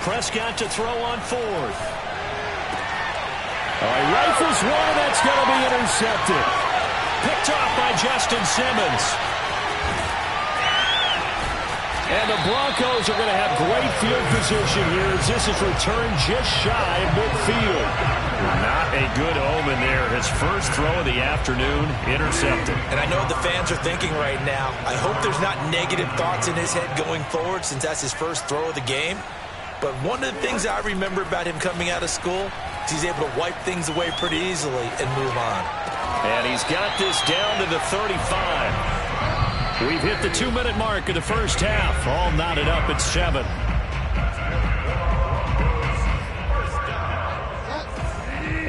Prescott to throw on 4th. He rifles one, and that's going to be intercepted. Picked off by Justin Simmons. And the Broncos are going to have great field position here as this is returned just shy of midfield. Not a good omen there. His first throw of the afternoon, intercepted. And I know what the fans are thinking right now. I hope there's not negative thoughts in his head going forward since that's his first throw of the game. But one of the things I remember about him coming out of school is he's able to wipe things away pretty easily and move on. And he's got this down to the 35. We've hit the 2-minute mark of the first half. All knotted up at 7.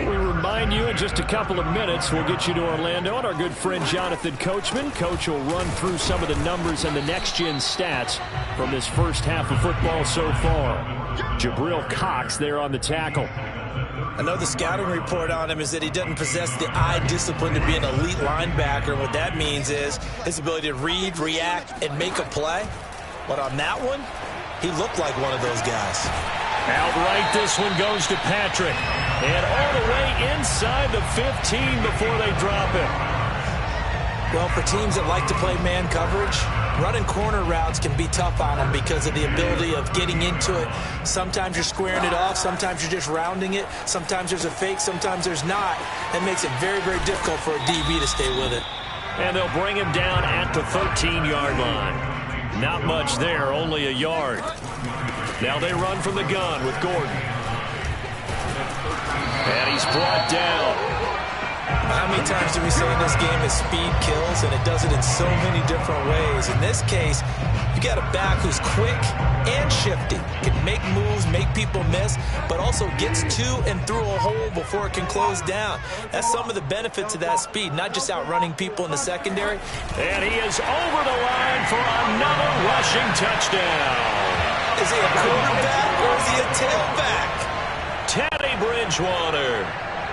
We remind you in just a couple of minutes we'll get you to Orlando and our good friend Jonathan Coachman. Coach will run through some of the numbers and the next-gen stats from this first half of football so far. Jabril Cox there on the tackle. Another scouting report on him is that he doesn't possess the eye discipline to be an elite linebacker. What that means is his ability to read, react, and make a play. But on that one, he looked like one of those guys. Outright, this one goes to Patrick. And all the way inside the 15 before they drop it. Well, for teams that like to play man coverage, running corner routes can be tough on them because of the ability of getting into it. Sometimes you're squaring it off. Sometimes you're just rounding it. Sometimes there's a fake. Sometimes there's not. That makes it very, very difficult for a DB to stay with it. And they'll bring him down at the 13-yard line. Not much there, only a yard. Now they run from the gun with Gordon. And he's brought down. How many times do we say in this game that speed kills, and it does it in so many different ways? In this case, you got a back who's quick and shifty, can make moves, make people miss, but also gets to and through a hole before it can close down. That's some of the benefits of that speed, not just outrunning people in the secondary. And he is over the line for another rushing touchdown. Is he a quarterback or is he a tailback? Teddy Bridgewater.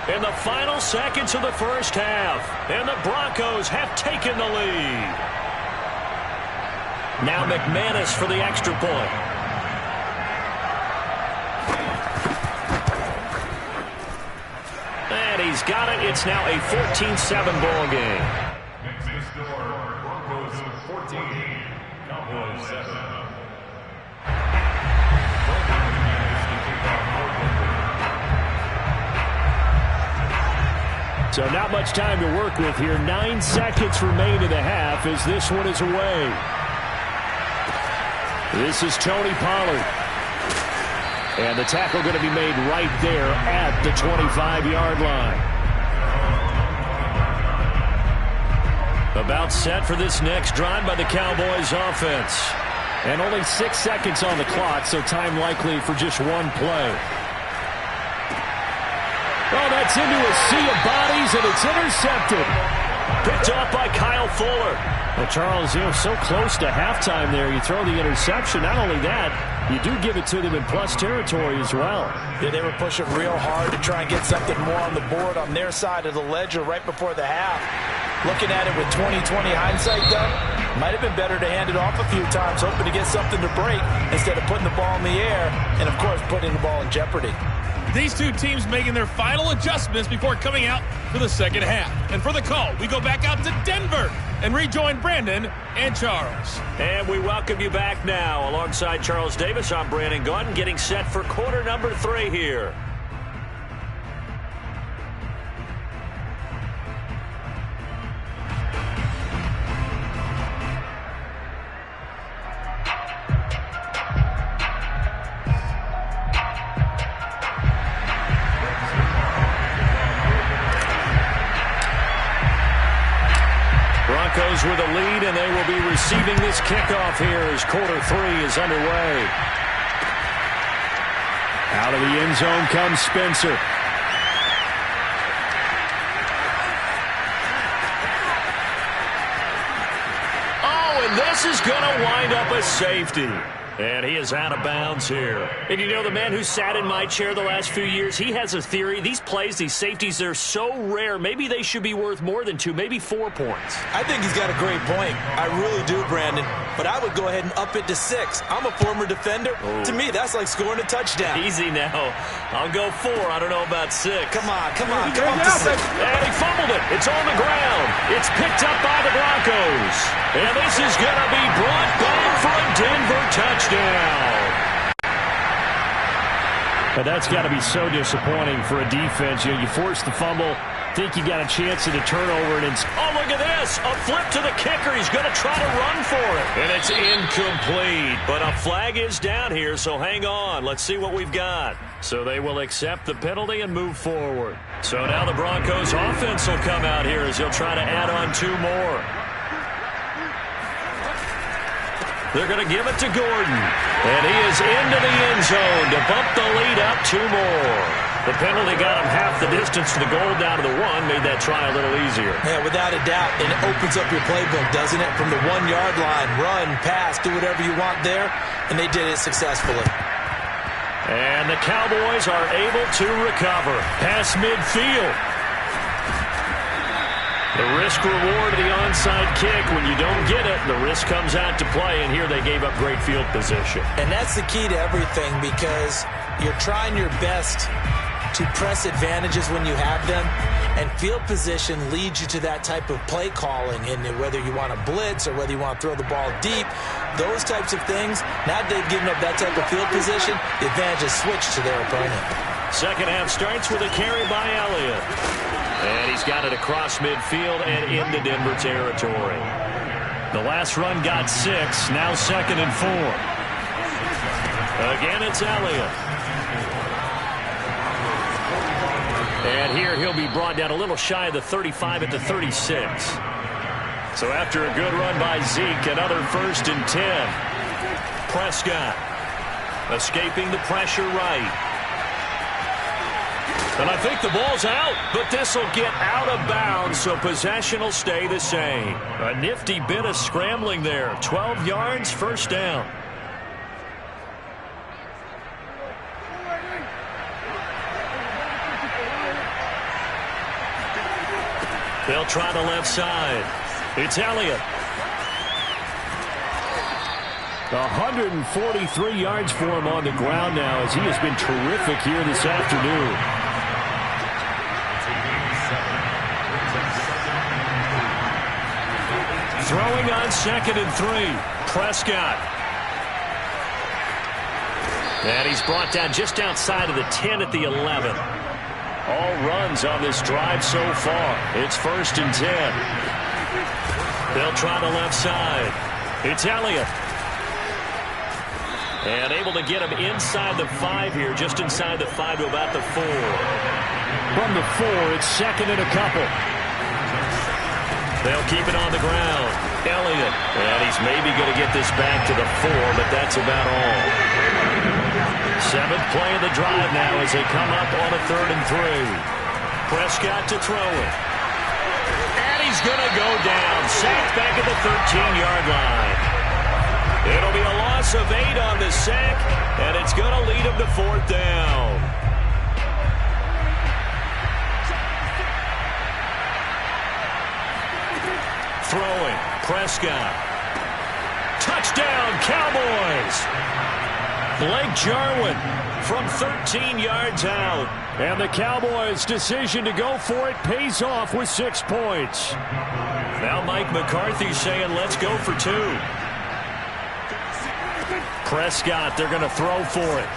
In the final seconds of the first half, and the Broncos have taken the lead. Now McManus for the extra point. And he's got it. It's now a 14-7 ball game. Next score, Broncos 14, Cowboys 7. So not much time to work with here. 9 seconds remain in the half as this one is away. This is Tony Pollard. And the tackle going to be made right there at the 25-yard line. About set for this next drive by the Cowboys offense. And only 6 seconds on the clock, so time likely for just one play. Oh, that's into a sea of bodies, and it's intercepted. Picked off by Kyle Fuller. Well, Charles, so close to halftime there. You throw the interception. Not only that, you do give it to them in plus territory as well. Yeah, they were pushing real hard to try and get something more on the board on their side of the ledger right before the half. Looking at it with 20/20 hindsight, though, might have been better to hand it off a few times, hoping to get something to break instead of putting the ball in the air and, of course, putting the ball in jeopardy. These two teams making their final adjustments before coming out for the second half. And for the call, we go back out to Denver and rejoin Brandon and Charles. And we welcome you back now. Alongside Charles Davis, I'm Brandon Gaudin, getting set for quarter number 3 here. Broncos with a lead, and they will be receiving this kickoff here as quarter 3 is underway. Out of the end zone comes Spencer. Oh, and this is going to wind up a safety. And he is out of bounds here. And you know, the man who sat in my chair the last few years, he has a theory. These plays, these safeties, they're so rare. Maybe they should be worth more than 2, maybe 4 points. I think he's got a great point. I really do, Brandon. But I would go ahead and up it to 6. I'm a former defender. To me, that's like scoring a touchdown. Easy now. I'll go 4. I don't know about 6. Come on to 6. And he fumbled it. It's on the ground. It's picked up by the Broncos. And this is going to be brought back for a Denver touchdown. But that's got to be so disappointing for a defense. You force the fumble, think you got a chance at a turnover, and it's, oh, look at this, a flip to the kicker. He's going to try to run for it. And it's incomplete, but a flag is down here, so hang on. Let's see what we've got. So they will accept the penalty and move forward. So now the Broncos offense will come out here as they'll try to add on 2 more. They're going to give it to Gordon. And he is into the end zone to bump the lead up 2 more. The penalty got him half the distance to the goal down to the 1, made that try a little easier. Yeah, without a doubt. And it opens up your playbook, doesn't it? From the 1-yard line, run, pass, do whatever you want there. And they did it successfully. And the Cowboys are able to recover. Past midfield. The risk-reward of the onside kick, when you don't get it, the risk comes out to play, and here they gave up great field position. And that's the key to everything, because you're trying your best to press advantages when you have them, and field position leads you to that type of play calling, and whether you want to blitz or whether you want to throw the ball deep, those types of things, now they've given up that type of field position, the advantage is switched to their opponent. Second half starts with a carry by Elliott. And he's got it across midfield and into Denver territory. The last run got 6, now 2nd and 4. Again, it's Elliott. And here he'll be brought down a little shy of the 35 at the 36. So after a good run by Zeke, another 1st and 10. Prescott escaping the pressure right. And I think the ball's out, but this will get out of bounds, so possession will stay the same. A nifty bit of scrambling there. 12 yards, 1st down. They'll try the left side. It's Elliott. 143 yards for him on the ground now, as he has been terrific here this afternoon. Throwing on 2nd and 3. Prescott. And he's brought down just outside of the 10 at the 11. All runs on this drive so far. It's 1st and 10. They'll try the left side. It's Elliott. And able to get him inside the 5 here, just inside the 5 to about the 4. From the 4, it's 2nd and a couple. They'll keep it on the ground. Elliott. And he's maybe going to get this back to the 4, but that's about all. 7th play of the drive now as they come up on a 3rd and 3. Prescott to throw it. And he's going to go down. Sacked back at the 13-yard line. It'll be a loss of 8 on the sack, and it's going to lead him to 4th down. Throwing. Prescott. Touchdown, Cowboys. Blake Jarwin from 13 yards out. And the Cowboys' decision to go for it pays off with 6 points. Now Mike McCarthy saying, let's go for 2. Prescott, they're going to throw for it.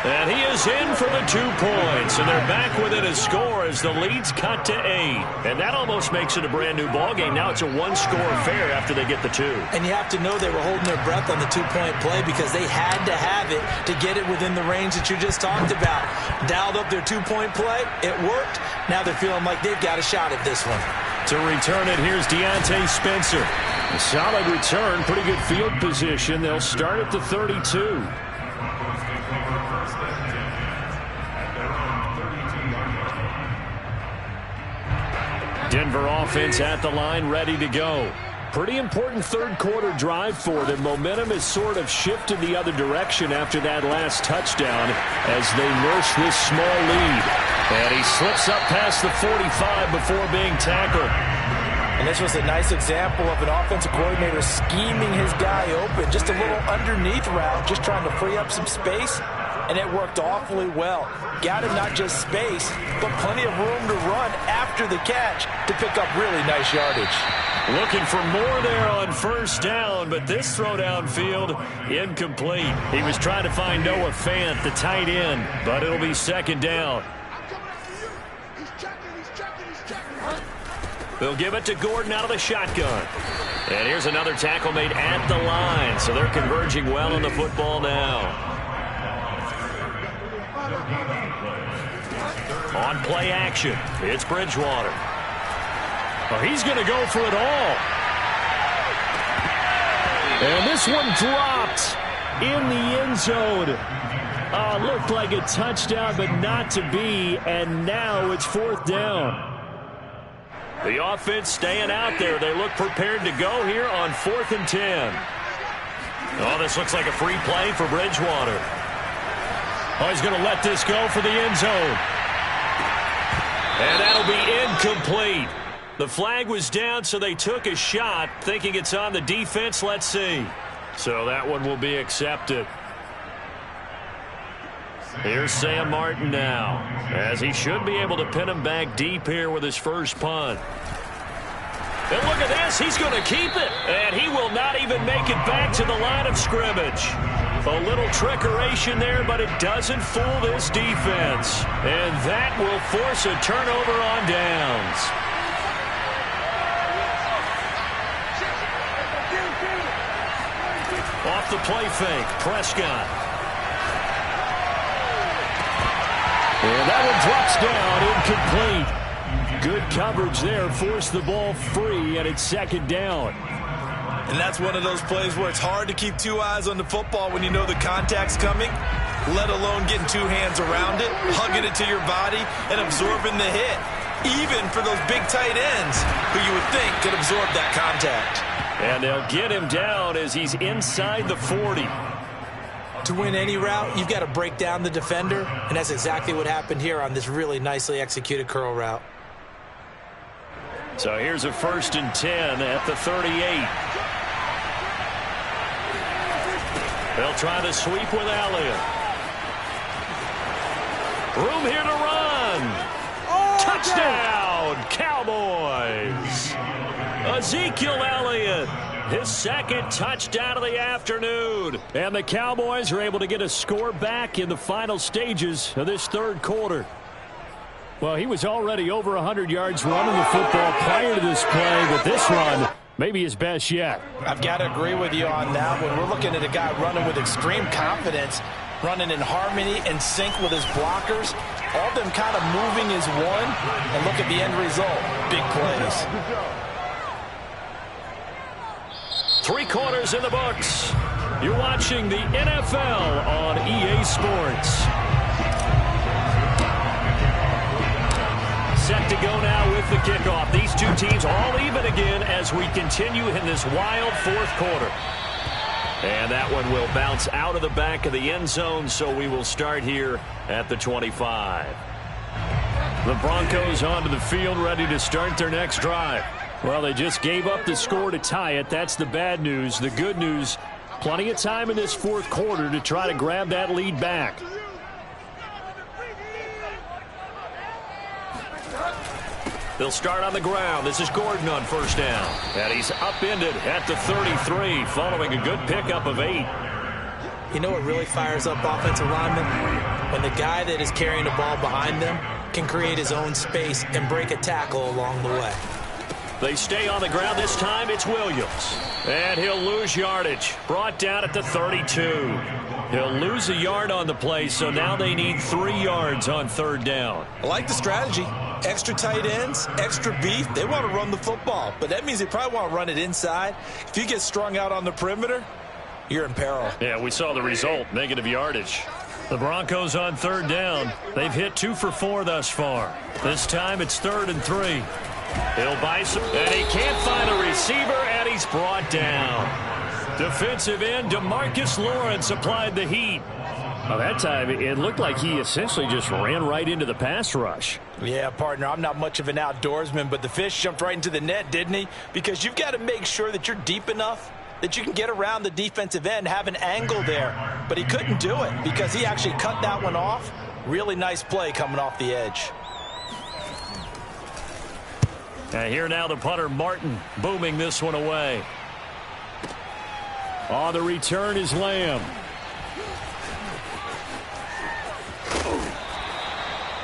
And he is in for the 2 points, and they're back within a score as the lead's cut to 8. And that almost makes it a brand-new ballgame. Now it's a 1-score affair after they get the 2. And you have to know they were holding their breath on the 2-point play because they had to have it to get it within the range that you just talked about. Dialed up their 2-point play. It worked. Now they're feeling like they've got a shot at this one. To return it, here's Deontay Spencer. A solid return, pretty good field position. They'll start at the 32. Denver offense at the line, ready to go. Pretty important third quarter drive for them. Momentum has sort of shifted the other direction after that last touchdown as they nurse this small lead. And he slips up past the 45 before being tackled. And this was a nice example of an offensive coordinator scheming his guy open. Just a little underneath route, just trying to free up some space. And it worked awfully well. Got him not just space, but plenty of room to run after the catch to pick up really nice yardage. Looking for more there on first down, but this throw downfield, incomplete. He was trying to find Noah Fant, the tight end, but it'll be second down. They'll give it to Gordon out of the shotgun. And here's another tackle made at the line, so they're converging well on the football now. On play action, it's Bridgewater. Oh, he's going to go for it all. And this one dropped in the end zone. Looked like a touchdown, but not to be. And now it's fourth down. The offense staying out there. They look prepared to go here on 4th and 10. Oh, this looks like a free play for Bridgewater. Oh, he's going to let this go for the end zone. And that'll be incomplete. The flag was down, so they took a shot, thinking it's on the defense. Let's see. So that one will be accepted. Here's Sam Martin now, as he should be able to pin him back deep here with his first punt. And look at this. He's going to keep it. And he will not even make it back to the line of scrimmage. A little trickeration there, but it doesn't fool this defense. And that will force a turnover on downs. Off the play fake, Prescott. And that one drops down, incomplete. Good coverage there, forced the ball free, and it's second down. And that's one of those plays where it's hard to keep two eyes on the football when you know the contact's coming, let alone getting two hands around it, hugging it to your body, and absorbing the hit, even for those big tight ends who you would think could absorb that contact. And they'll get him down as he's inside the 40. To win any route, you've got to break down the defender, and that's exactly what happened here on this really nicely executed curl route. So here's a 1st and 10 at the 38. They'll try to sweep with Elliott. Room here to run. Touchdown, Cowboys. Ezekiel Elliott, his second touchdown of the afternoon. And the Cowboys are able to get a score back in the final stages of this third quarter. Well, he was already over 100 yards running the football prior to this play, but this run maybe his best yet. I've got to agree with you on that one. We're looking at a guy running with extreme confidence, running in harmony and sync with his blockers. All of them kind of moving as one. And look at the end result. Big plays. 3 quarters in the books. You're watching the NFL on EA Sports. Set to go now with the kickoff. These two teams all even again as we continue in this wild fourth quarter. And that one will bounce out of the back of the end zone, so we will start here at the 25. The Broncos onto the field, ready to start their next drive. Well, they just gave up the score to tie it. That's the bad news. The good news, plenty of time in this fourth quarter to try to grab that lead back. They'll start on the ground. This is Gordon on first down. And he's upended at the 33 following a good pickup of 8. You know what really fires up offensive linemen? When the guy that is carrying the ball behind them can create his own space and break a tackle along the way. They stay on the ground this time. It's Williams. And he'll lose yardage. Brought down at the 32. He'll lose a yard on the play, so now they need 3 yards on third down. I like the strategy. Extra tight ends, extra beef, they want to run the football. But that means they probably want to run it inside. If you get strung out on the perimeter, you're in peril. Yeah, we saw the result, negative yardage. The Broncos on third down. They've hit 2 for 4 thus far. This time it's 3rd and 3. He'll buy some, and he can't find a receiver, and he's brought down. Defensive end DeMarcus Lawrence applied the heat. Well, that time, it looked like he essentially just ran right into the pass rush. Yeah, partner, I'm not much of an outdoorsman, but the fish jumped right into the net, didn't he? Because you've got to make sure that you're deep enough that you can get around the defensive end, have an angle there. But he couldn't do it because he actually cut that one off. Really nice play coming off the edge. And here now the punter, Martin, booming this one away. On the return is Lamb.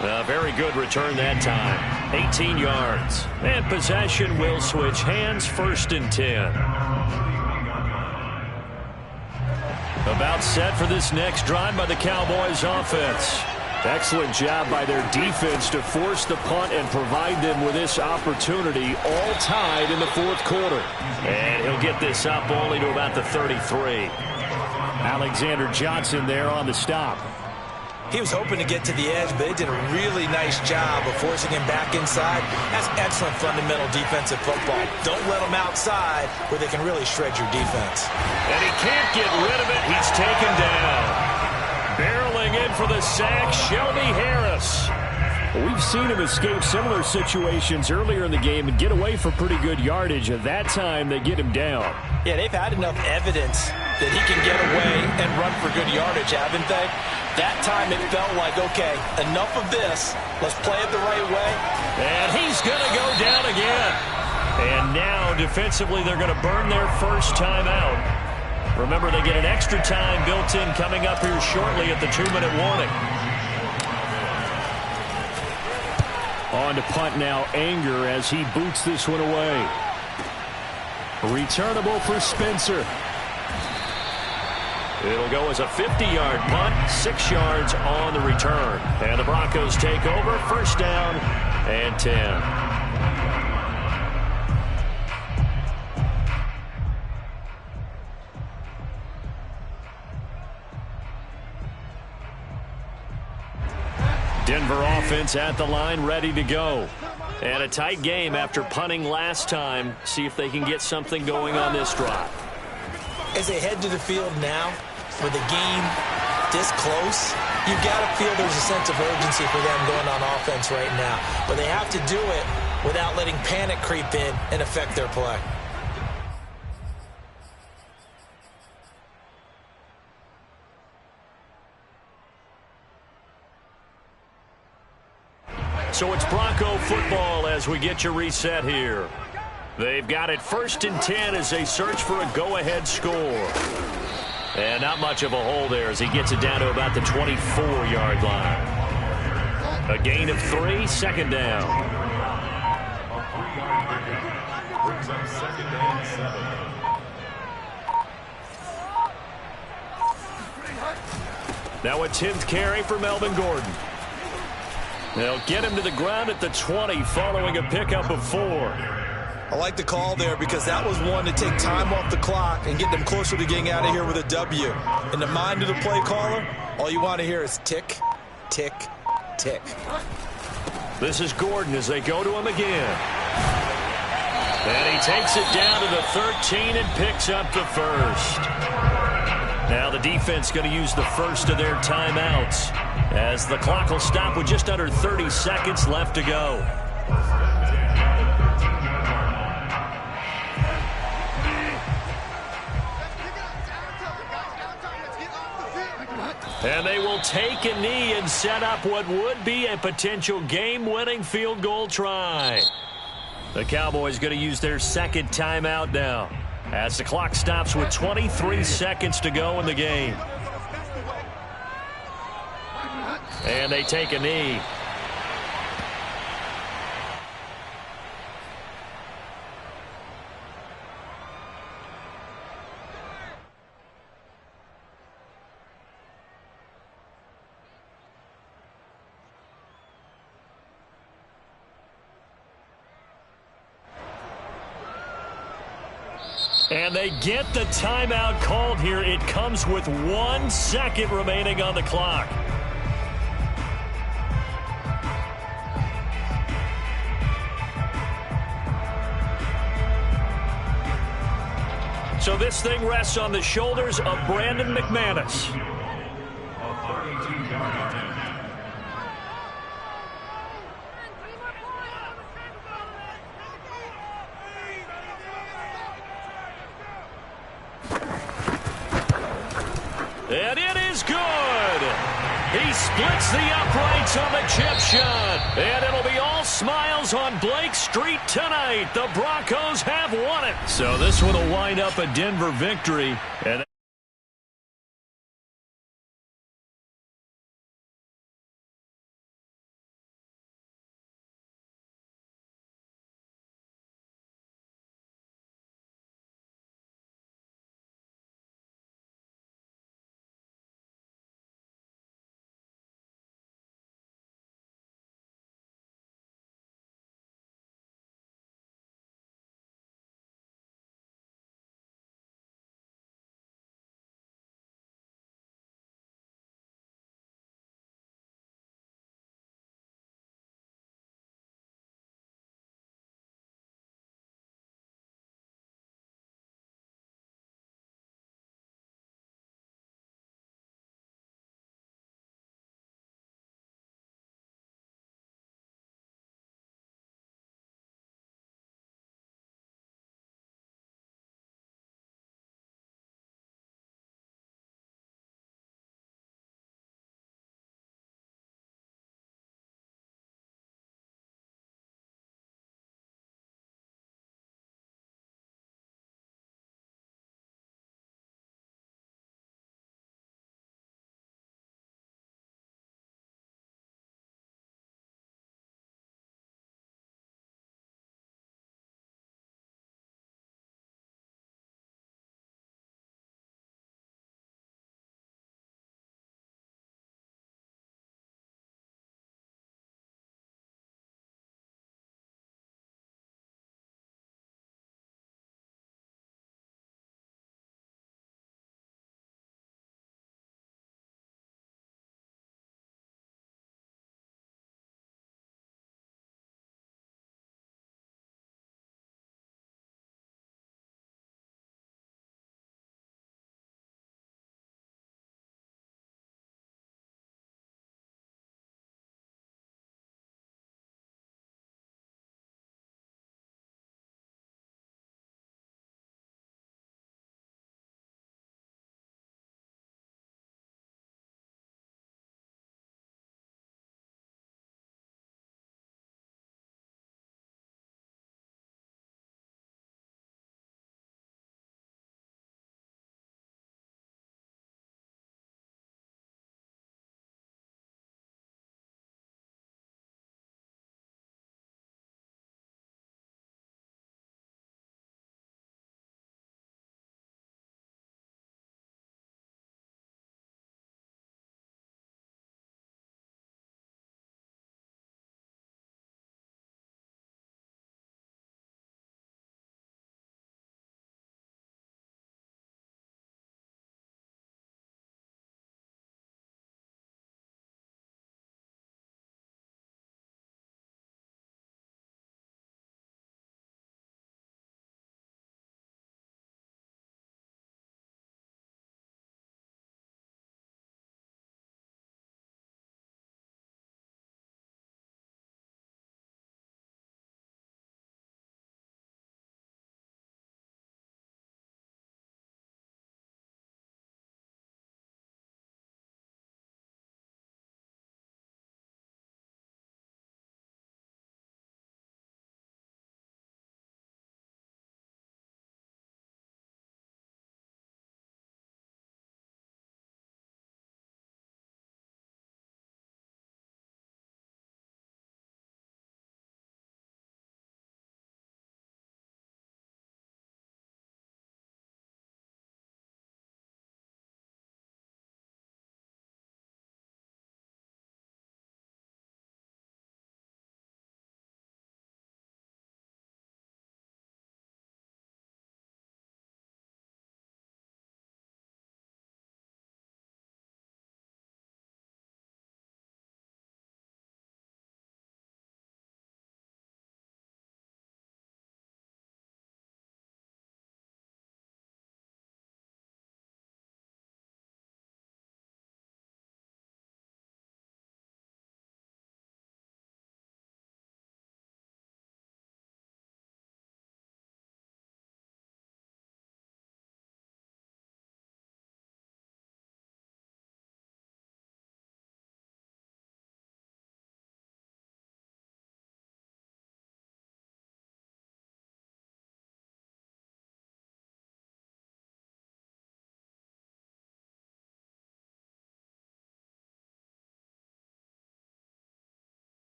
A very good return that time. 18 yards. And possession will switch hands, 1st and 10. About set for this next drive by the Cowboys offense. Excellent job by their defense to force the punt and provide them with this opportunity, all tied in the 4th quarter. And he'll get this up only to about the 33. Alexander Johnson there on the stop. He was hoping to get to the edge, but they did a really nice job of forcing him back inside. That's excellent fundamental defensive football. Don't let them outside where they can really shred your defense. And he can't get rid of it. He's taken down. Barreling in for the sack, Shelby Harris. We've seen him escape similar situations earlier in the game and get away for pretty good yardage. At that time, they get him down. Yeah, they've had enough evidence that he can get away and run for good yardage, haven't they? That time it felt like, okay, enough of this. Let's play it the right way. And he's going to go down again. And now, defensively, they're going to burn their first time out. Remember, they get an extra time built in coming up here shortly at the 2-minute warning. On to punt now, Anger as he boots this one away. Returnable for Spencer. It'll go as a 50-yard punt, 6 yards on the return. And the Broncos take over, 1st down and 10. Denver offense at the line, ready to go. And a tight game after punting last time. See if they can get something going on this drive. As they head to the field now, with the game this close, you've got to feel there's a sense of urgency for them going on offense right now. But they have to do it without letting panic creep in and affect their play. So it's Bronco football as we get you reset here. They've got it 1st and 10 as they search for a go-ahead score. And not much of a hole there as he gets it down to about the 24-yard line. A gain of 3, 2nd down. Brings up 2nd and 7. Now a 10th carry for Melvin Gordon. They'll get him to the ground at the 20 following a pickup of 4. I like the call there because that was one to take time off the clock and get them closer to getting out of here with a W. In the mind of the play caller, all you want to hear is tick, tick, tick. This is Gordon as they go to him again. And he takes it down to the 13 and picks up the 1st. Now the defense going to use the first of their timeouts as the clock will stop with just under 30 seconds left to go. And they will take a knee and set up what would be a potential game-winning field goal try. The Cowboys going to use their 2nd timeout now as the clock stops with 23 seconds to go in the game. And they take a knee. And they get the timeout called here. It comes with 1 second remaining on the clock. So this thing rests on the shoulders of Brandon McManus. And it is good. He splits the uprights on the chip shot. And it'll be all smiles on Blake Street tonight. The Broncos have won it. So this one will wind up a Denver victory. And